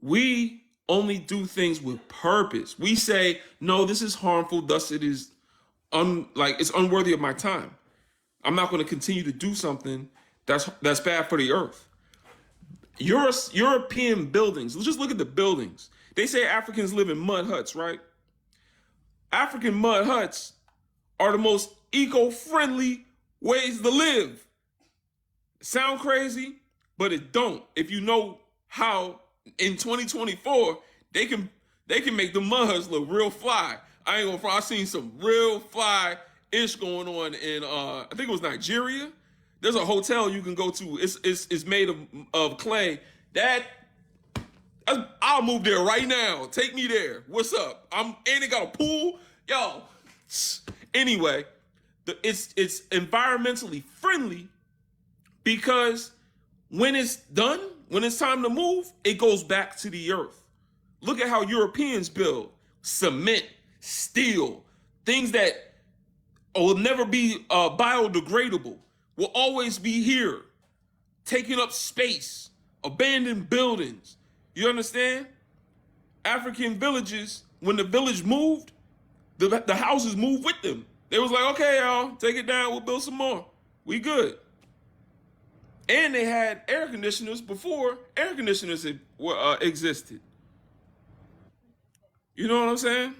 we only do things with purpose. We say, no, this is harmful, thus it is it's unworthy of my time. I'm not going to continue to do something that's bad for the earth. European buildings, let's just look at the buildings. They say Africans live in mud huts, right? African mud huts are the most eco-friendly ways to live. Sound crazy, but it don't. If you know how in 2024 they can make the mud huts look real fly. I ain't gonna front. I seen some real fly ish going on in I think it was Nigeria. There's a hotel you can go to. It's made of clay. I'll move there right now. Take me there. What's up? And it got a pool, yo. Anyway, it's environmentally friendly because when it's done, when it's time to move, it goes back to the earth. Look at how Europeans build: cement, steel, things that will never be biodegradable, will always be here, taking up space, abandoned buildings. You understand? African villages, when the village moved, the houses moved with them. They was like, okay, y'all, take it down. We'll build some more. We good. And they had air conditioners before air conditioners existed. You know what I'm saying?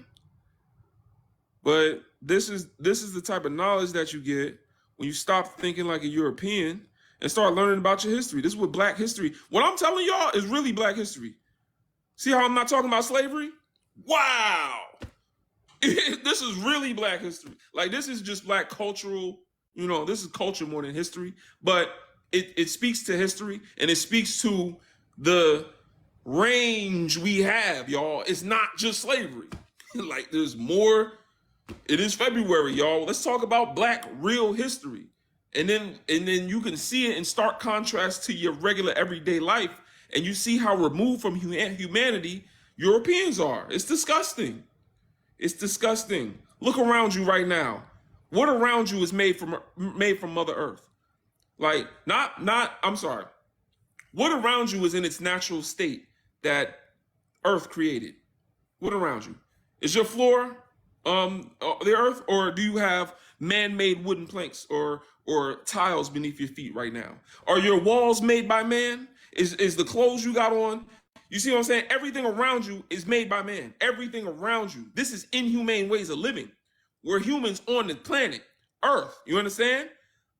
But this is the type of knowledge that you get when you stop thinking like a European and start learning about your history. This is what Black history. What I'm telling y'all is really Black history. See how I'm not talking about slavery? Wow. This is really Black history. Like, this is just Black cultural, this is culture more than history. But it speaks to history, and it speaks to the range we have, y'all. It's not just slavery. Like, there's more. It is February, y'all. Let's talk about Black real history. And then you can see it in stark contrast to your regular everyday life, and you see how removed from humanity Europeans are. It's disgusting. It's disgusting. Look around you right now. What around you is made from Mother Earth? Like, I'm sorry. What around you is in its natural state that Earth created? What around you? Is your floor the earth, or do you have man-made wooden planks or tiles beneath your feet right now? Are your walls made by man? Is the clothes you got on? You see what I'm saying? Everything around you is made by man. Everything around you. This is inhumane ways of living. We're humans on the planet Earth. You understand?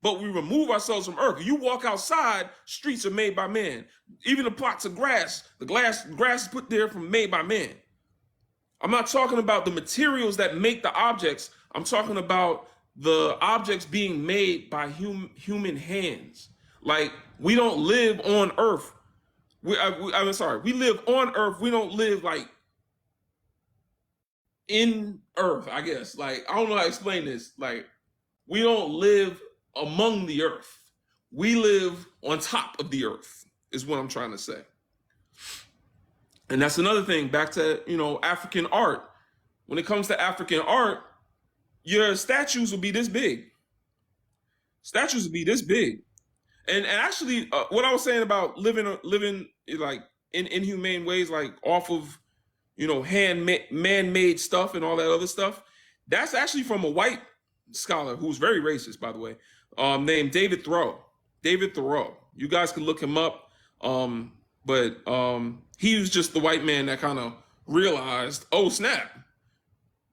But we remove ourselves from Earth. You walk outside, streets are made by man. Even the plots of grass, grass is put there made by man. I'm not talking about the materials that make the objects. I'm talking about the objects being made by human hands. Like, we don't live on Earth. I'm sorry. We live on Earth. We don't live like in Earth, I guess. Like, I don't know how to explain this. Like, we don't live among the Earth. We live on top of the Earth, is what I'm trying to say. And that's another thing, back to, African art. When it comes to African art, your statues will be this big. Statues will be this big. And actually, what I was saying about living like in inhumane ways, like off of, man-made stuff and all that other stuff, that's actually from a white scholar who's very racist, by the way, named David Thoreau. David Thoreau. You guys can look him up. But he was just the white man that kind of realized, oh, snap,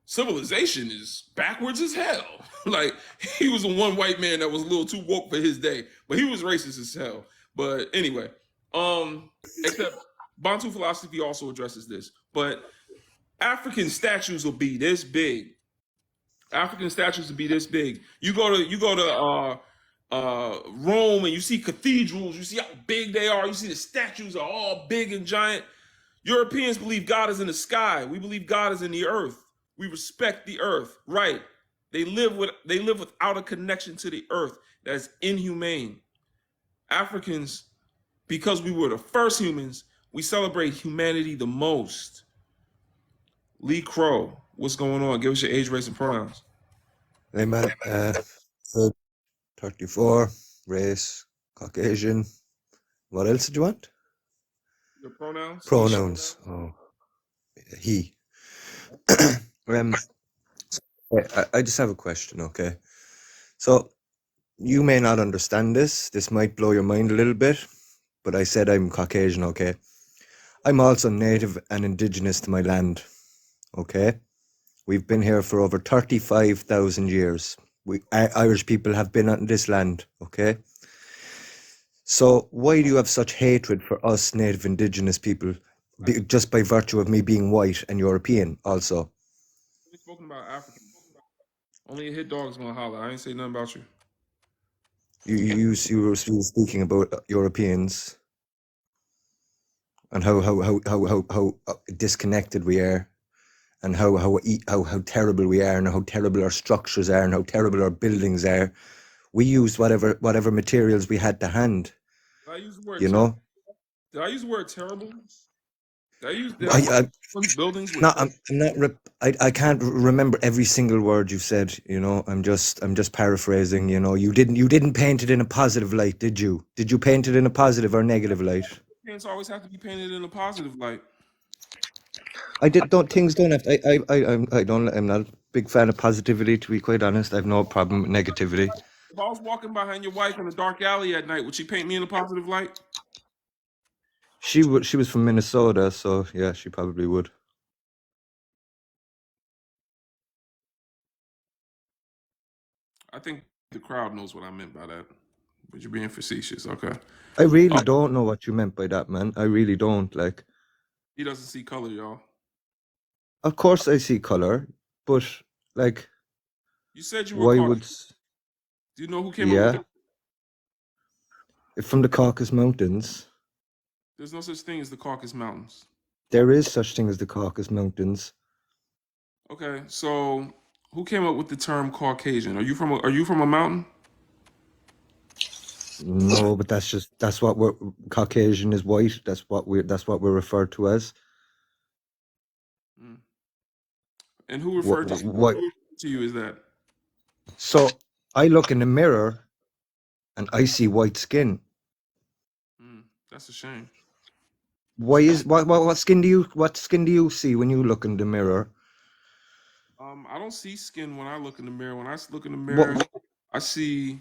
civilization is backwards as hell. Like, he was the one white man that was a little too woke for his day, but he was racist as hell. But anyway, except Bantu philosophy also addresses this. But African statues will be this big. African statues will be this big. You go to Rome, and you see cathedrals, you see how big they are, you see the statues are all big and giant. Europeans believe God is in the sky. We believe God is in the earth. We respect the earth, right? They live without a connection to the earth. That's inhumane. Africans, because we were the first humans, we celebrate humanity the most. Lee Crow, what's going on? Give us your age, race, and pronouns. Hey man, 34, race, Caucasian. What else did you want? Your pronouns? Pronouns. Oh, he. I just have a question, okay? So, you may not understand this. This might blow your mind a little bit, but I said I'm Caucasian, okay? I'm also native and indigenous to my land, okay? We've been here for over 35,000 years. Irish people have been on this land, okay? So why do you have such hatred for us native indigenous people, just by virtue of me being white and European also? We spoken about Africans. Only a hit dog's gonna holler. I ain't say nothing about you. You were speaking about Europeans and how disconnected we are, and how terrible we are, and how terrible our structures are, and how terrible our buildings are. We used whatever materials we had to hand. Did I use the word You know. Did I use the word terrible? Did I buildings with no, I'm not. I can't remember every single word you said. You know, I'm just paraphrasing. You know, you didn't paint it in a positive light, did you? Did you paint it in a positive or negative light? Paints always have to be painted in a positive light. Things don't have to, I'm not a big fan of positivity, to be quite honest. I have no problem with negativity. If I was walking behind your wife in a dark alley at night, would she paint me in a positive light? She was from Minnesota, so yeah, she probably would. I think the crowd knows what I meant by that. But you're being facetious, okay? I really don't know what you meant by that, man. I really don't. Like, he doesn't see color, y'all. Of course I see color, but like, you said you were Caucasian. Do you know who came up with it? From the Caucasus Mountains. There's no such thing as the Caucasus Mountains. There is such thing as the Caucasus Mountains. Okay, so who came up with the term Caucasian? Are you from a mountain? No, but that's what we're Caucasian is white. That's what we're referred to as. And who referred to you as that? So I look in the mirror and I see white skin. That's a shame. Why is what skin do you see when you look in the mirror? I don't see skin when I look in the mirror. When I look in the mirror, I see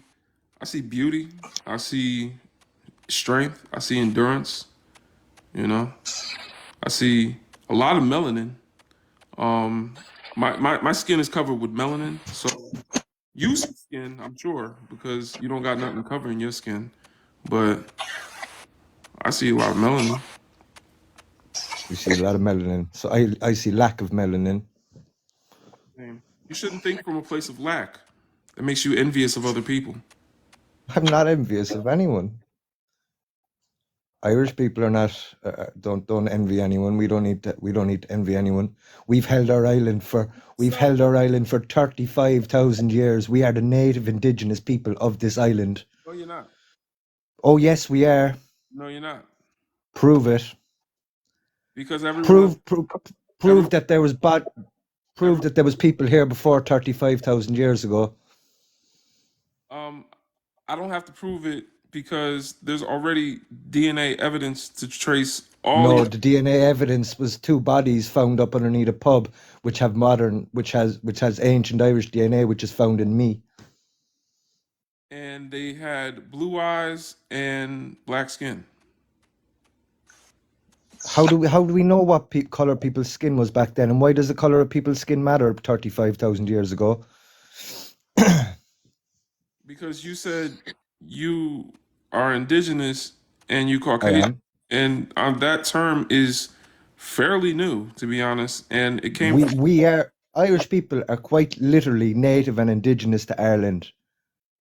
beauty. I see strength. I see endurance. You know, I see a lot of melanin. My skin is covered with melanin, so you see skin, I'm sure, because you don't got nothing covering your skin. But I see a lot of melanin. You see a lot of melanin. So I see lack of melanin. You shouldn't think from a place of lack. That makes you envious of other people. I'm not envious of anyone. Irish people are not. Don't envy anyone. We don't need to envy anyone. We've held our island for 35,000 years. We are the native indigenous people of this island. No, you're not. Oh yes, we are. No, you're not. Prove it. Because everyone prove that there was Prove that there was people here before 35,000 years ago. I don't have to prove it because there's already DNA evidence to trace all. No, the DNA evidence was two bodies found up underneath a pub, which has ancient Irish DNA, which is found in me. And they had blue eyes and black skin. How do we know what color people's skin was back then, and why does the color of people's skin matter 35,000 years ago? Because you said you are indigenous and you Caucasian, and that term is fairly new, to be honest. And it came. We are Irish people are quite literally native and indigenous to Ireland.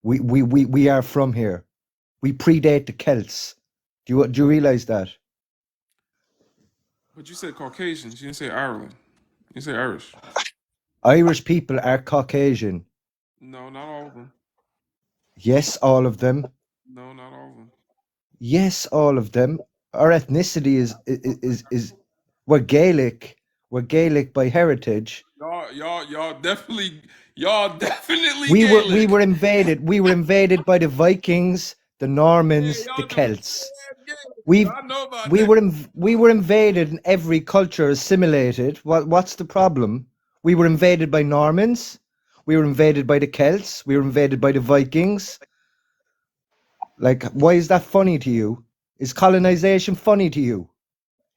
We are from here. We predate the Celts. Do you realize that? But you said Caucasians. You didn't say Ireland. You said Irish. Irish people are Caucasian. No, not all of them. Yes, all of them. No, not all of them. Yes, all of them. Our ethnicity is we're Gaelic. We're Gaelic by heritage. Y'all definitely. We were invaded. We were invaded by the Vikings, the Normans, the Celts. We were invaded and every culture assimilated. What's the problem? We were invaded by Normans. We were invaded by the Celts. We were invaded by the Vikings. Like, why is that funny to you? Is colonization funny to you?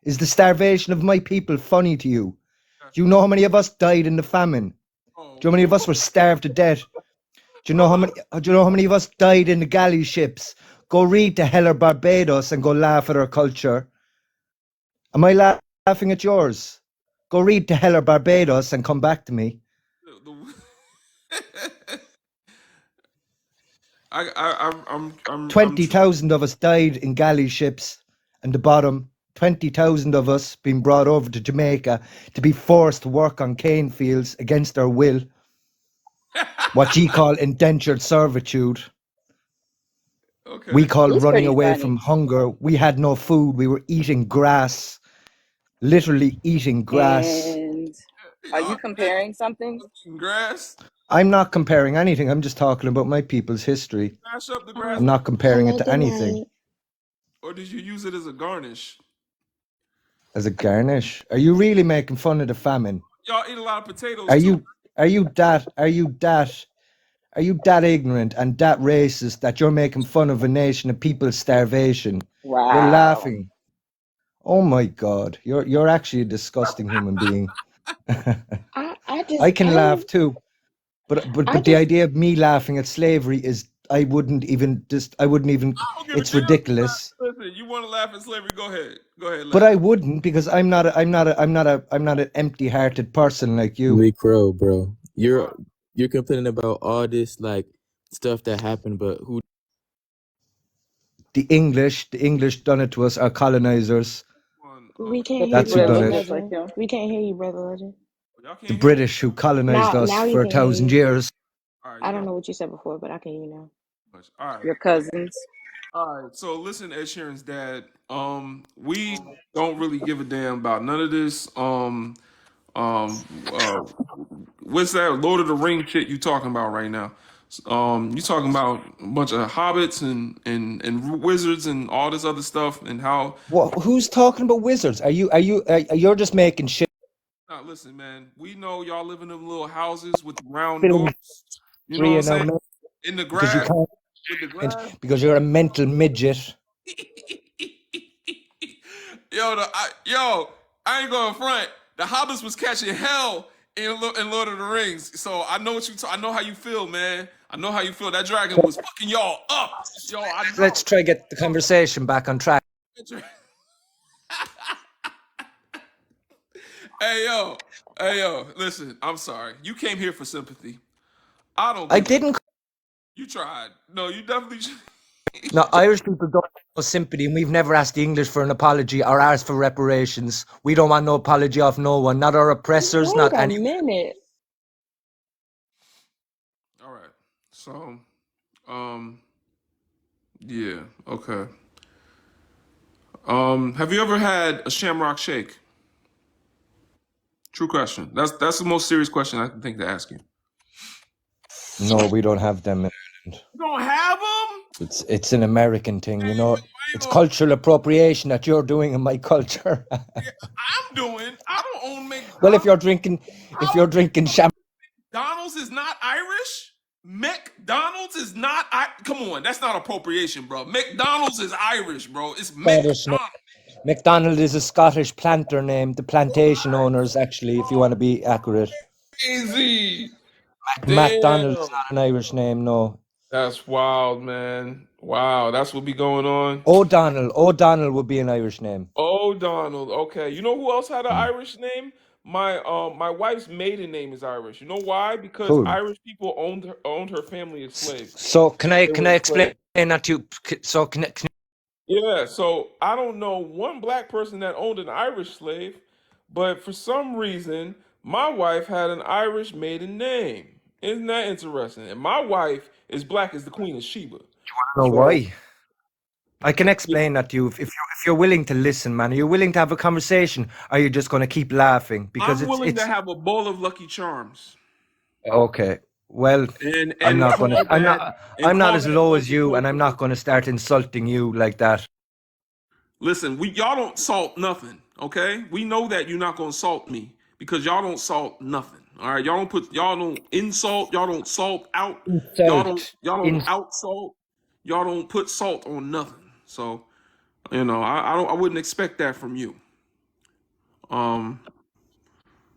Is the starvation of my people funny to you? Do you know how many of us died in the famine? Do you know how many of us were starved to death? Do you know how many of us died in the galley ships? Go read to Hell or Barbados and go laugh at our culture. Am I laughing at yours? Go read to Hell or Barbados and come back to me. I'm 20,000 of us died in galley ships, and the bottom 20,000 of us being brought over to Jamaica to be forced to work on cane fields against our will. What ye call indentured servitude. okay. We call He's running pretty away funny. from hunger. We had no food. We were eating grass, literally eating grass. And are you comparing something? Grass? I'm not comparing anything. I'm just talking about my people's history. Mash up the grass? I'm not comparing Hello, it to good anything. night. Or did you use it as a garnish? As a garnish. Are you really making fun of the famine? Y'all eat a lot of potatoes Are too. you that ignorant and that racist that you're making fun of a nation of people's starvation? Wow. You're laughing. Oh my God, you're actually a disgusting human being. I can laugh too, but the idea of me laughing at slavery is I wouldn't even. I don't give It's a damn. ridiculous. Listen, you want to laugh at slavery? Go ahead. Go ahead. Laugh. But I wouldn't, because I'm not an empty-hearted person like you. Big Crow, bro. You're complaining about all this like stuff that happened, but who? The English done it to us, our colonizers. We can't The hear That's you, who people that done look Brother it. just like Legend. him. We can't hear you, Brother Legend. Y'all can't The hear me? British who colonized us Now we for can hear 1,000 you. years. All right, I don't know what you said before, but I can hear you now. All right. Your cousins. All right. So listen, Ed Sheeran's dad. We don't really give a damn about none of this. What's that Lord of the Rings shit you talking about right now? You talking about a bunch of hobbits and wizards and all this other stuff and how. Who's talking about wizards? You're just making shit. Now listen, man. We know y'all live in them little houses with round doors. You know what I'm saying? In the Because you grass. can't, With the grass. because you're a mental midget. I ain't going front. The hobbits was catching hell in Lord of the Rings. So I know I know how you feel, man. I know how you feel. That dragon was fucking y'all up. Yo, I know. Let's try get the conversation back on track. Hey yo, listen, I'm sorry. You came here for sympathy. I didn't. You tried. No, you definitely No, Irish people don't know sympathy, and we've never asked the English for an apology or asked for reparations. We don't want no apology off no one, not our oppressors, Wait not a any. minute. All right. So, yeah, okay. Have you ever had a shamrock shake? True question. That's the most serious question I can think to ask you. No, we don't have them. You don't have them? It's an American thing, you know. It's cultural appropriation that you're doing in my culture. I'm doing. I don't own McDonald's. Well, if you're drinking shamrock. McDonald's is not Irish. McDonald's is not. Come on, that's not appropriation, bro. McDonald's is Irish, bro. It's McDonald's. McDonald is a Scottish planter name. The plantation owners, actually, if you want to be accurate. Easy. McDonald is not an Irish name, no. That's wild, man. Wow, that's what be going on. O'Donnell would be an Irish name. O'Donnell. Okay. You know who else had an Irish name? My wife's maiden name is Irish. You know why? Because Cool. Irish people owned her family as slaves. So can I explain that to you? So can Yeah, so I don't know one black person that owned an Irish slave, but for some reason, my wife had an Irish maiden name. Isn't that interesting? And my wife is black as the Queen of Sheba. know why? I can explain that to you if you're willing to listen, man. Are you willing to have a conversation? Or are you just going to keep laughing? Because I'm willing to have a bowl of Lucky Charms. Okay. Well, And I'm not call going to. I'm not as that low as Lucky you, and Charms. I'm not going to start insulting you like that. Listen, y'all don't salt nothing, okay? We know that you're not gonna salt me because y'all don't salt nothing. All right, y'all don't insult, y'all don't salt out, y'all don't outsalt. y'all don't put salt on nothing. So, you know, I wouldn't expect that from you.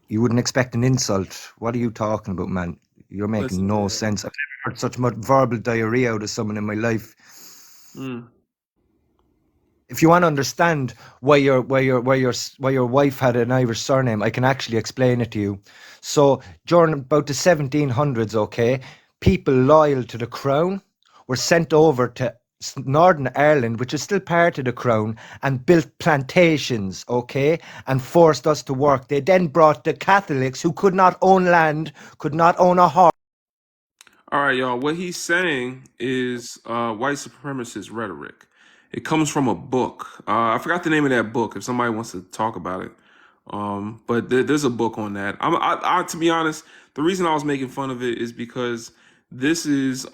You wouldn't expect an insult. What are you talking about, man? You're making Listen, no man. sense. I've never heard such much verbal diarrhea out of someone in my life. If you want to understand why your wife had an Irish surname, I can actually explain it to you. So during about the 1700s, okay, people loyal to the crown were sent over to Northern Ireland, which is still part of the crown, and built plantations, okay, and forced us to work. They then brought the Catholics who could not own land, could not own a horse. All right, y'all. What he's saying is white supremacist rhetoric. It comes from a book. I forgot the name of that book. If somebody wants to talk about it, but there's a book on that. To be honest, the reason I was making fun of it is because this is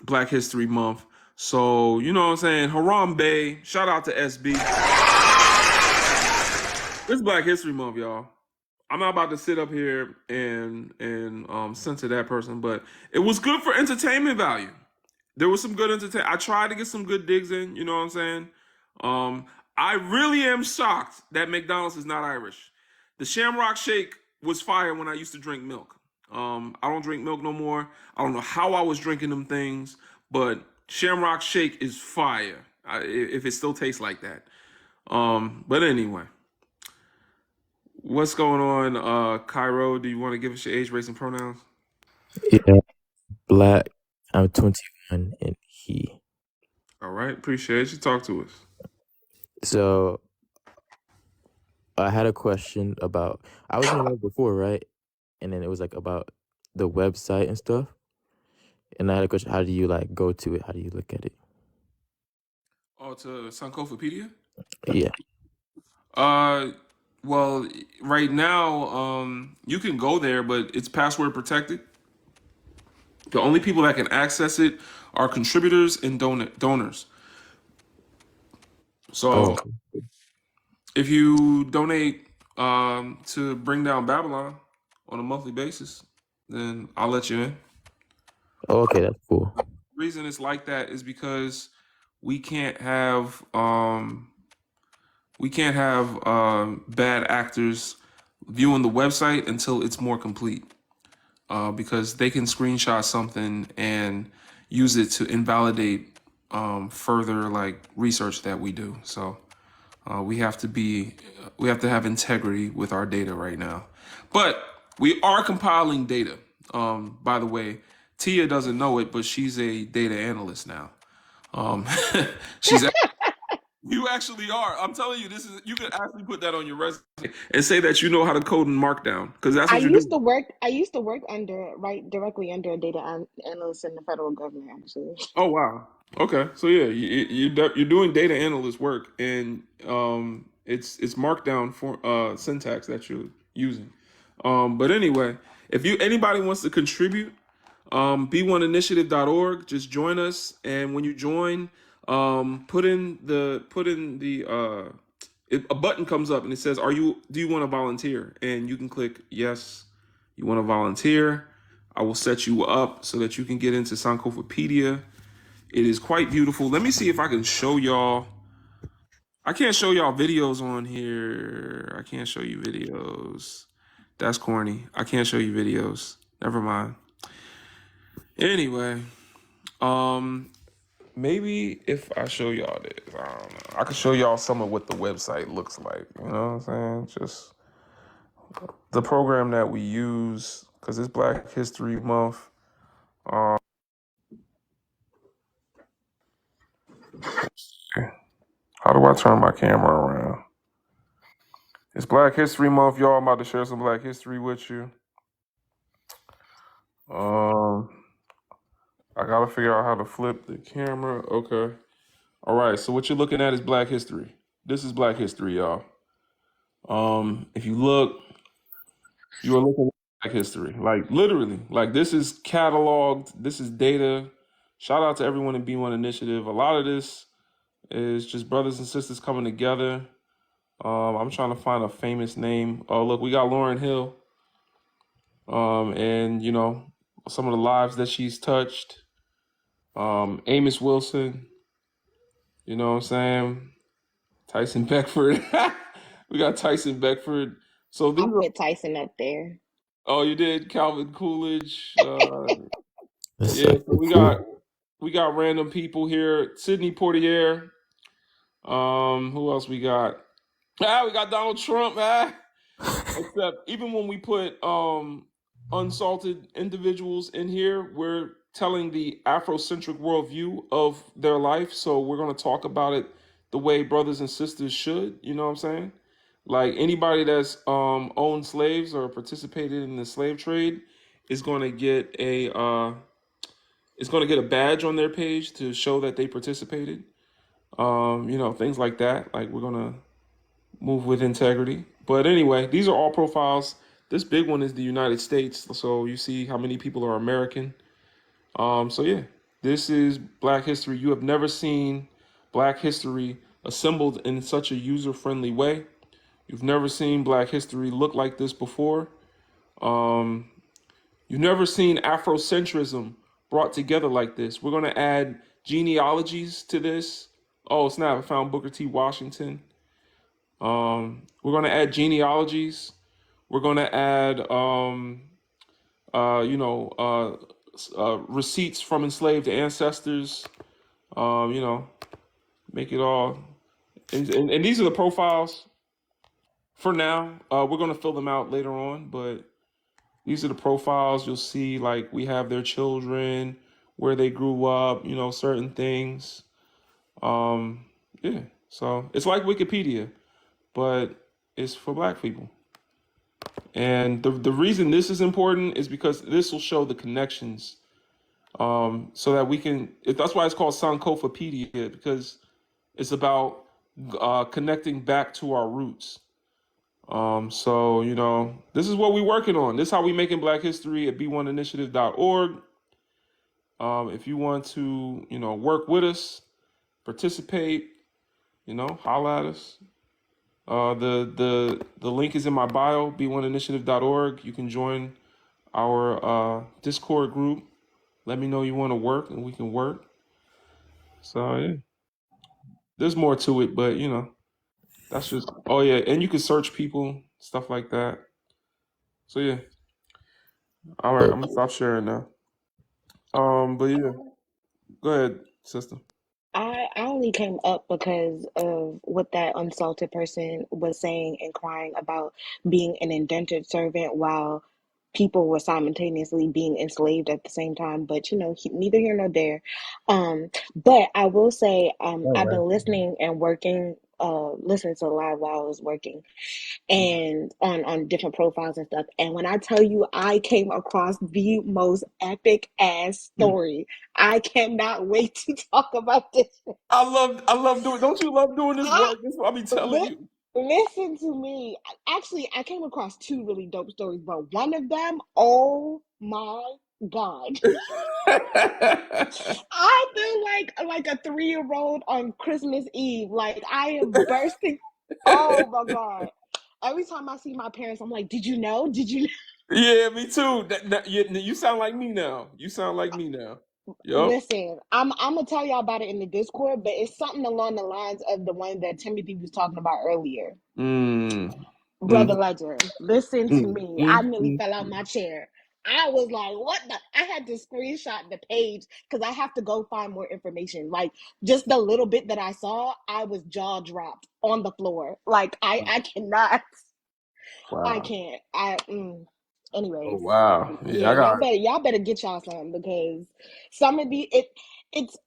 Black History Month. So you know what I'm saying. Harambe. Shout out to SB. It's Black History Month, y'all. I'm not about to sit up here and censor that person, but it was good for entertainment value. There was some good entertainment. I tried to get some good digs in. You know what I'm saying? I really am shocked that McDonald's is not Irish. The Shamrock Shake was fire when I used to drink milk. I don't drink milk no more. I don't know how I was drinking them things, but Shamrock Shake is fire. If it still tastes like that. But anyway. What's going on, Cairo? Do you want to give us your age, race, and pronouns? Yeah, Black. I'm 21 and he. All right, appreciate you. Talk to us. So I had a question about. I was in the before, right? And then it was like about the website and stuff. And I had a question: how do you like go to it? How do you look at it? Oh, to Sankofapedia? Yeah. Well, right now, you can go there, but it's password protected. The only people that can access it are contributors and donors. So, Oh. if you donate to bring down Babylon on a monthly basis, then I'll let you in. Oh, okay, that's cool. The reason it's like that is because we can't have bad actors viewing the website until it's more complete, because they can screenshot something and use it to invalidate further like research that we do. So we have to have integrity with our data right now, but we are compiling data. By the way, Tia doesn't know it, but she's a data analyst now. She's You actually are. I'm telling you, you could actually put that on your resume and say that you know how to code in Markdown, because that's I what you're used to doing. work. I used to work directly under a data analyst in the federal government. Actually, Oh wow. Okay, so yeah, you're doing data analyst work, and it's Markdown for syntax that you're using. But anyway, if anybody wants to contribute, b1initiative.org, just join us, and when you join, put in a button comes up and it says, do you want to volunteer? And you can click yes, you want to volunteer. I will set you up so that you can get into Sankofapedia. It is quite beautiful. Let me see if I can show y'all. I can't show y'all videos on here. I can't show you videos. That's corny. I can't show you videos. Never mind. Anyway, maybe if I show y'all this, I don't know. I can show y'all some of what the website looks like. You know what I'm saying? Just the program that we use, because it's Black History Month. How do I turn my camera around? It's Black History Month, y'all. I'm about to share some Black history with you. I gotta figure out how to flip the camera. Okay. All right. So what you're looking at is Black history. This is Black history, y'all. If you look, you are looking at Black history. Like literally, like this is cataloged. This is data. Shout out to everyone in B1 Initiative. A lot of this is just brothers and sisters coming together. I'm trying to find a famous name. Oh, look, we got Lauryn Hill. And you know, some of the lives that she's touched. Amos Wilson. You know what I'm saying? Tyson Beckford. We got Tyson Beckford. So these I are, put Tyson up there. oh, you did Calvin Coolidge. That's Yeah, so actually cool. we got random people here. Sidney Poitier. Who else we got? We got Donald Trump. Except even when we put unsalted individuals in here, we're telling the Afrocentric worldview of their life. So we're gonna talk about it the way brothers and sisters should. You know what I'm saying? Like anybody that's owned slaves or participated in the slave trade is gonna get a badge on their page to show that they participated. Things like that. Like we're gonna move with integrity. But anyway, these are all profiles. This big one is the United States, so you see how many people are American. So yeah, this is Black history. You have never seen Black history assembled in such a user-friendly way. You've never seen Black history look like this before. Um, you've never seen Afrocentrism brought together like this. We're gonna add genealogies to this. Oh snap! I found Booker T. Washington. We're going to add genealogies. We're going to add, receipts from enslaved ancestors. Make it all. And these are the profiles for now. We're going to fill them out later on, but these are the profiles. You'll see, like, we have their children, where they grew up, certain things. Yeah. So it's like Wikipedia, but it's for Black people. And the reason this is important is because this will show the connections, so that we can. That's why it's called Sankofapedia, because it's about connecting back to our roots. So this is what we're working on. This is how we making Black history at b1initiative.org. If you want to, work with us, participate, holla at us. The link is in my bio, b1initiative.org. You can join our Discord group. Let me know you want to work, and we can work. So yeah, there's more to it, but that's just. Oh yeah, and you can search people, stuff like that. So yeah, all right, I'm gonna stop sharing now. But yeah, go ahead, sister. I only came up because of what that unsalted person was saying and crying about being an indentured servant while people were simultaneously being enslaved at the same time. But neither here nor there. But I will say, All I've right. been listening and working, listening to live while I was working, and on different profiles and stuff. And when I tell you, I came across the most epic ass story. I cannot wait to talk about this. I love doing. Don't you love doing this I work? This is what I be telling you. listen to me. Actually, I came across two really dope stories, but one of them, oh my God. I feel like a 3-year-old on Christmas Eve. Like I am bursting. Oh my God. Every time I see my parents, I'm like, did you know? Did you know? Yeah, me too. You sound like me now. You sound like me now. Yup. Listen, I'm gonna tell y'all about it in the Discord, but it's something along the lines of the one that Timothy was talking about earlier. Mm. Brother Mm. Ledger, listen to Mm. me. I Mm. nearly Mm. fell out my chair. I was like, what the? I had to screenshot the page because I have to go find more information. Like just the little bit that I saw, I was jaw dropped on the floor. Like I cannot. I Wow. can't. Oh Anyways, wow. Yeah, yeah, I got. y'all better get y'all some because some of it's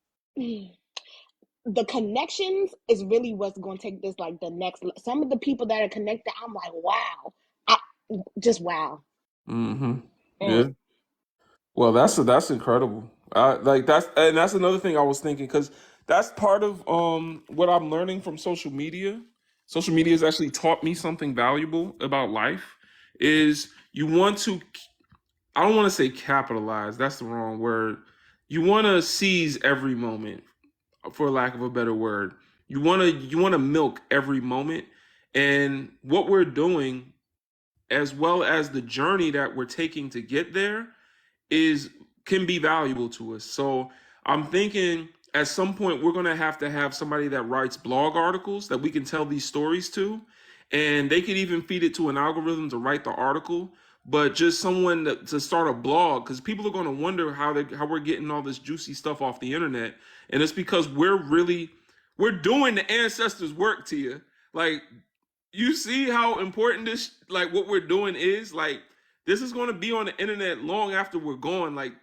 the connections is really what's going to take this like the next. Some of the people that are connected, I'm like, wow, I, just wow. Mm-hmm. Yeah. Mm. Well, that's incredible. That's another thing I was thinking, because that's part of what I'm learning from social media. Social media has actually taught me something valuable about life. Is you want to, I don't want to say capitalize. That's the wrong word. You want to seize every moment, for lack of a better word. You want to milk every moment, and what we're doing, as well as the journey that we're taking to get there, is can be valuable to us. So I'm thinking at some point we're gonna have to have somebody that writes blog articles that we can tell these stories to, and they could even feed it to an algorithm to write the article. But just someone to start a blog, because people are going to wonder how we're getting all this juicy stuff off the internet, and it's because we're doing the ancestors' work, Tia. Like, you see how important this, like, what we're doing is. Like, this is going to be on the internet long after we're gone. Like,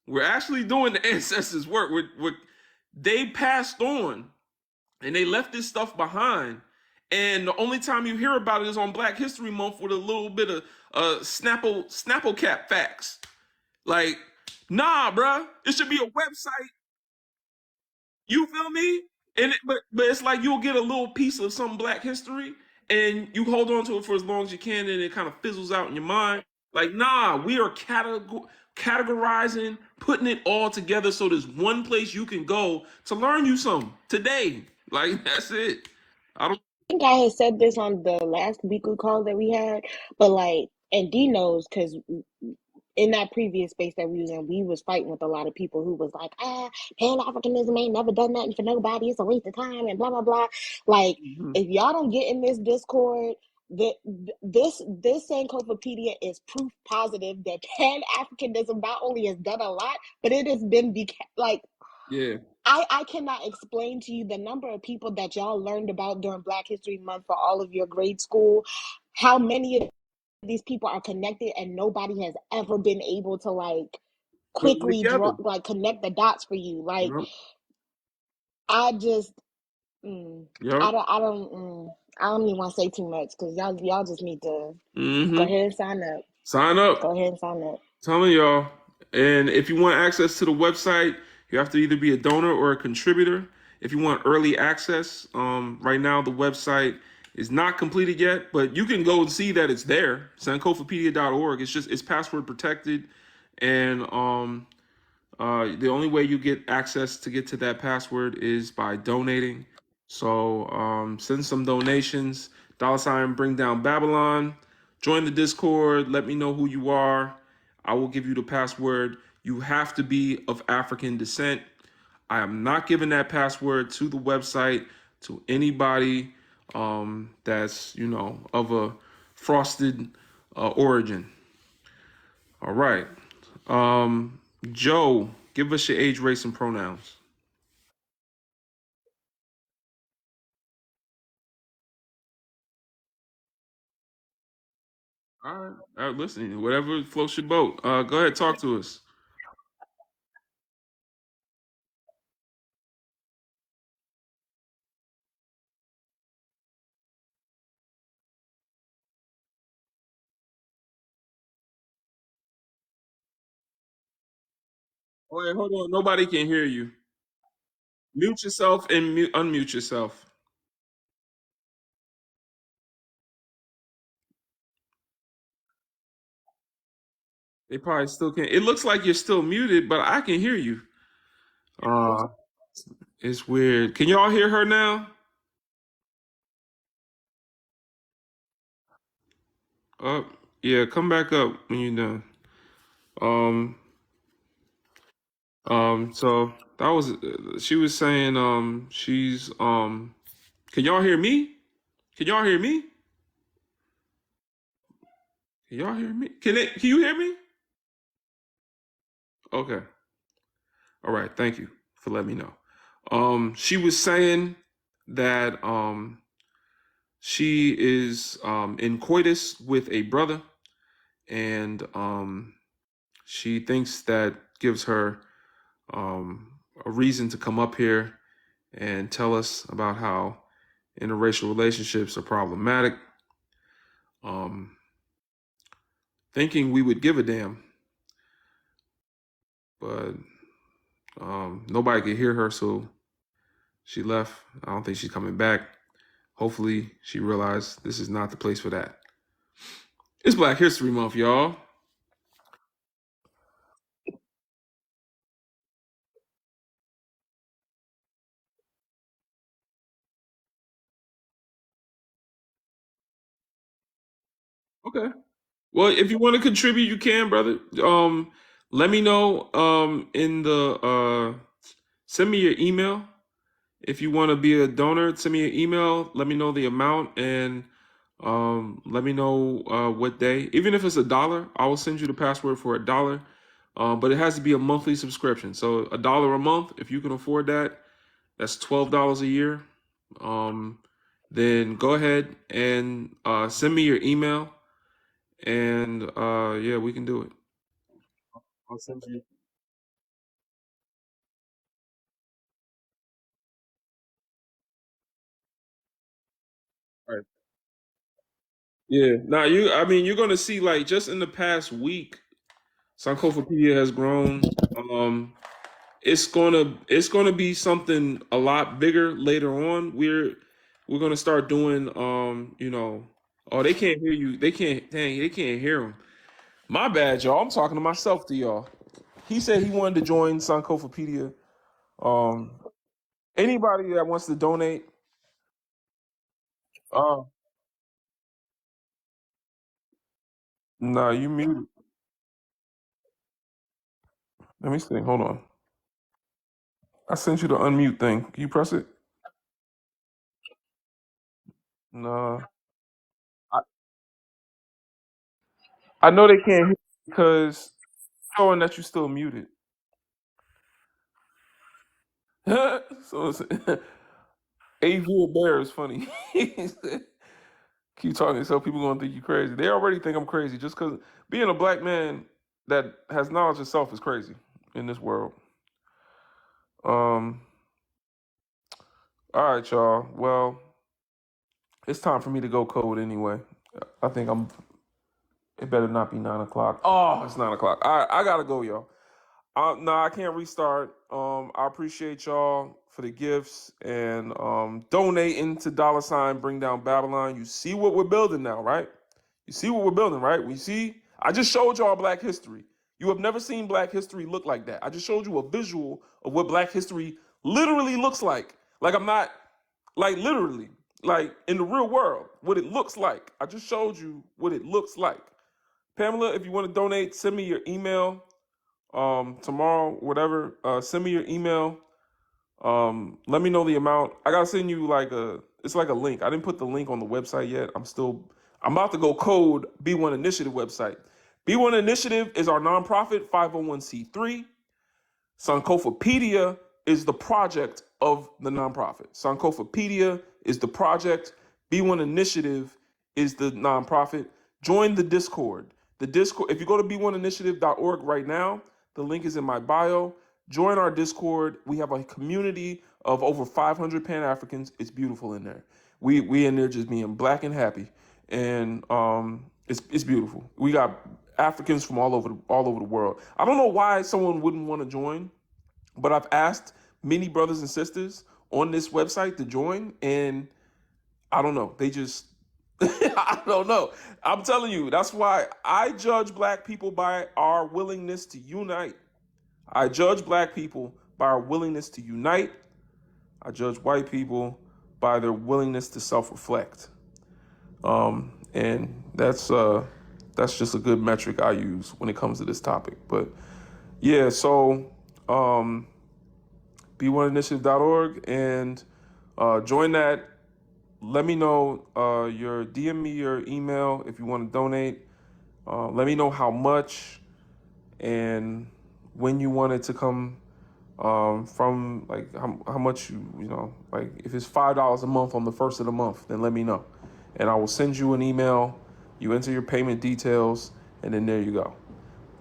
we're actually doing the ancestors' work. They passed on and they left this stuff behind. And the only time you hear about it is on Black History Month with a little bit of Snapple cap facts. Like, nah, bruh. It should be a website. You feel me? But it's like you'll get a little piece of some Black history and you hold on to it for as long as you can, and it kind of fizzles out in your mind. Like, nah, we are categorizing, putting it all together so there's one place you can go to learn you something today. Like, that's it. I don't. I think I had said this on the last weekly call that we had, but like, and D knows because in that previous space that we was in, we was fighting with a lot of people who was like, Pan Africanism ain't never done nothing for nobody. It's a waste of time and blah blah blah. Like, if y'all don't get in this Discord, this Sankofapedia is proof positive that Pan Africanism not only has done a lot, but it has been Yeah. I cannot explain to you the number of people that y'all learned about during Black History Month for all of your grade school, how many of these people are connected and nobody has ever been able to like Put them quickly together. connect the dots for you. Like, Yep. I just Yep. I don't even want to say too much because y'all just need to go ahead and sign up. Sign up. Go ahead and sign up. Telling y'all. And if you want access to the website, you have to either be a donor or a contributor. If you want early access, right now the website is not completed yet, but you can go and see that it's there. Sankofapedia.org. It's password protected, and the only way you get access to get to that password is by donating. So send some donations. $ bring down Babylon. Join the Discord. Let me know who you are. I will give you the password. You have to be of African descent. I am not giving that password to the website to anybody that's, of a frosted origin. All right. Joe, give us your age, race, and pronouns. All right. All right, listen, whatever floats your boat. Go ahead, talk to us. Wait, hold on. Nobody can hear you. Mute yourself and unmute yourself. They probably still can't. It looks like you're still muted, but I can hear you. Uh, it's weird. Can y'all hear her now? Up. Yeah, come back up when you're done. Um, so that was she was saying she's can y'all hear me? Can y'all hear me? Can y'all hear me? Can you hear me? Okay. All right, thank you for letting me know. She was saying that she is in coitus with a brother, and she thinks that gives her a reason to come up here and tell us about how interracial relationships are problematic. Thinking we would give a damn, but nobody could hear her, so she left. I don't think she's coming back. Hopefully, she realized this is not the place for that. It's Black History Month, y'all. Okay. Well, if you want to contribute, you can, brother. Let me know in the send me your email if you want to be a donor. Send me an email. Let me know the amount and let me know what day. Even if it's $1, I will send you the password for $1. But it has to be a monthly subscription. So $1 a month, if you can afford that, that's $12 a year. Then go ahead and send me your email, and yeah, we can do it. I'll send you. All right. Yeah. Now I mean, you're gonna see like just in the past week, Sankofapedia has grown. It's gonna be something a lot bigger later on. We're gonna start doing oh, they can't hear you. They can't hear them. My bad, y'all. I'm talking to myself to y'all. He said he wanted to join Sankofapedia. Um, Anybody that wants to donate, uh, nah, you muted. Let me see. Hold on. I sent you the unmute thing. Can you press it? Nah. I, I know they can't hear you because showing that you're still muted. So it's, Avil Bear is funny. Keep talking, so people gonna think you crazy. They already think I'm crazy just because being a black man that has knowledge of self is crazy in this world. Um. All right, y'all. Well, it's time for me to go code anyway. I think I'm. It better not be 9 o'clock. Oh, it's 9 o'clock. All right, I gotta go, y'all. No, I can't restart. I appreciate y'all for the gifts and donating to $ Bring Down Babylon. You see what we're building now, right? You see what we're building, right? We see. I just showed y'all Black history. You have never seen Black history look like that. I just showed you a visual of what Black history literally looks like. Like I'm not, like literally, like in the real world, what it looks like. I just showed you what it looks like. Pamela, if you want to donate, send me your email tomorrow, whatever. Send me your email. Let me know the amount. I gotta send you it's like a link. I didn't put the link on the website yet. I'm about to go code B1 Initiative website. B1 Initiative is our nonprofit 501c3. Sankofapedia is the project of the nonprofit. Sankofapedia is the project. B1 Initiative is the nonprofit. Join the Discord. The Discord, if you go to b1initiative.org right now, the link is in my bio. Join our Discord. We have a community of over 500 Pan-Africans. It's beautiful in there. We in there just being black and happy. And it's beautiful. We got Africans from all over the world. I don't know why someone wouldn't want to join, but I've asked many brothers and sisters on this website to join, and I don't know. They just I don't know. I'm telling you, that's why I judge black people by our willingness to unite. I judge black people by our willingness to unite. I judge white people by their willingness to self-reflect. And that's just a good metric I use when it comes to this topic. But yeah, so b1initiative.org and join that. Let me know your DM me your email if you want to donate. Let me know how much and when you want it to come from, like how much you know, like if it's $5 a month on the first of the month, then let me know. And I will send you an email. You enter your payment details, and then there you go.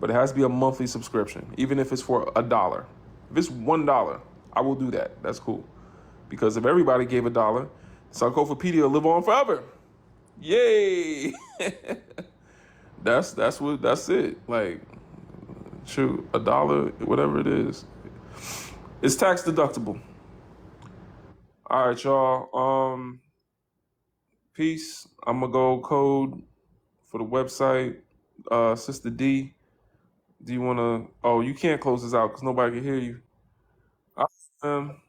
But it has to be a monthly subscription, even if it's for $1. If it's $1, I will do that. That's cool. Because if everybody gave $1, Sankofapedia will live on forever. Yay! That's it. Like, shoot, $1, whatever it is. It's tax deductible. All right, y'all. Peace. I'm gonna go code for the website. Sister D, do you wanna? Oh, you can't close this out because nobody can hear you. Um,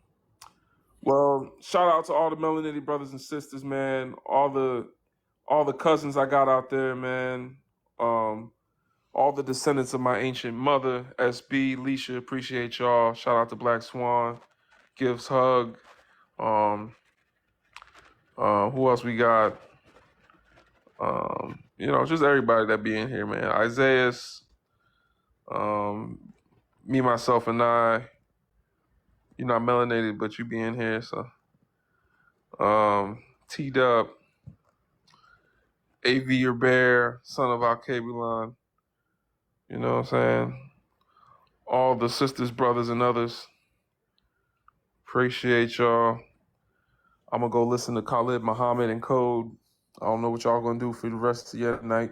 well, shout out to all the Melanity brothers and sisters, man. All the cousins I got out there, man. all the descendants of my ancient mother, SB, Leisha, appreciate y'all. Shout out to Black Swan, Gives Hug. Who else we got? Just everybody that be in here, man. Isaiah's, me, myself, and I. You're not melanated, but you be in here, so. T-Dub, AV your bear, son of Alkebulon. You know what I'm saying? All the sisters, brothers, and others. Appreciate y'all. I'm going to go listen to Khalid Muhammad and Code. I don't know what y'all going to do for the rest of your night.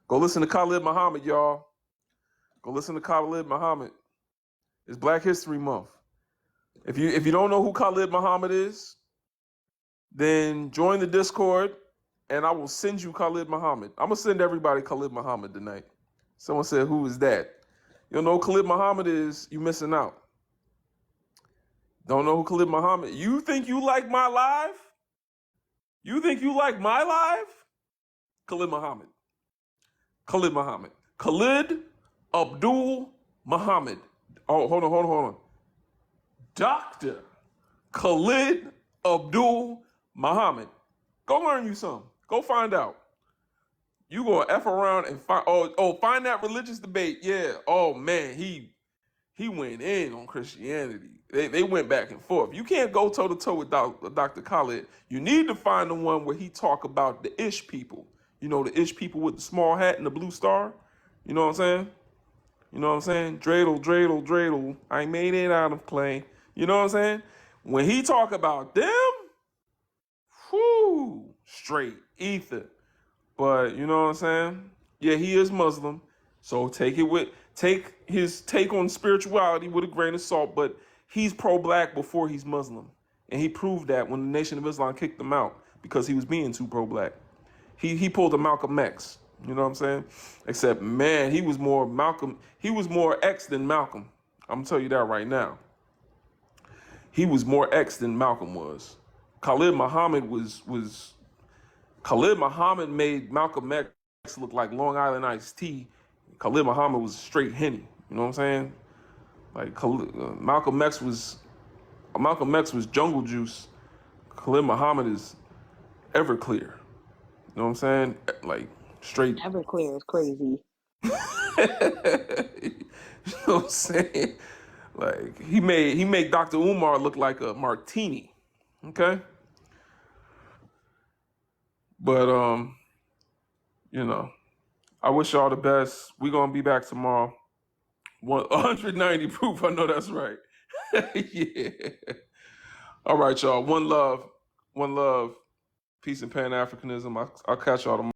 Go listen to Khalid Muhammad, y'all. Go listen to Khalid Muhammad. It's Black History Month. If you don't know who Khalid Muhammad is, then join the Discord, and I will send you Khalid Muhammad. I'm going to send everybody Khalid Muhammad tonight. Someone said, who is that? You don't know who Khalid Muhammad is, you missing out. Don't know who Khalid Muhammad. You think you like my live? You think you like my live? Khalid Muhammad. Khalid Muhammad. Khalid Abdul Muhammad. Oh, hold on. Dr. Khalid Abdul Muhammad. Go learn you something. Go find out. You gonna F around and find that religious debate. Yeah. Oh man, he went in on Christianity. They went back and forth. You can't go toe to toe with Dr. Khalid. You need to find the one where he talk about the Ish people. You know, the Ish people with the small hat and the blue star. You know what I'm saying? Dreidel, I made it out of clay. You know what I'm saying? When he talk about them, whoo, straight ether. But you know what I'm saying? Yeah, he is Muslim. So take his take on spirituality with a grain of salt, but he's pro-black before he's Muslim. And he proved that when the Nation of Islam kicked him out because he was being too pro-black. He pulled a Malcolm X. You know what I'm saying? Except, man, he was more X than Malcolm. I'm gonna tell you that right now. He was more X than Malcolm was. Khalid Muhammad made Malcolm X look like Long Island iced tea. Khalid Muhammad was straight Henny. You know what I'm saying? Like Malcolm X was Jungle Juice. Khalid Muhammad is Everclear. You know what I'm saying? Like straight. Everclear is crazy. You know what I'm saying? Like he made Dr. Umar look like a martini. Okay? But I wish y'all the best. We're gonna be back tomorrow. 190 proof. I know that's right. Yeah. All right, y'all. One love. Peace and Pan-Africanism. I'll catch y'all tomorrow.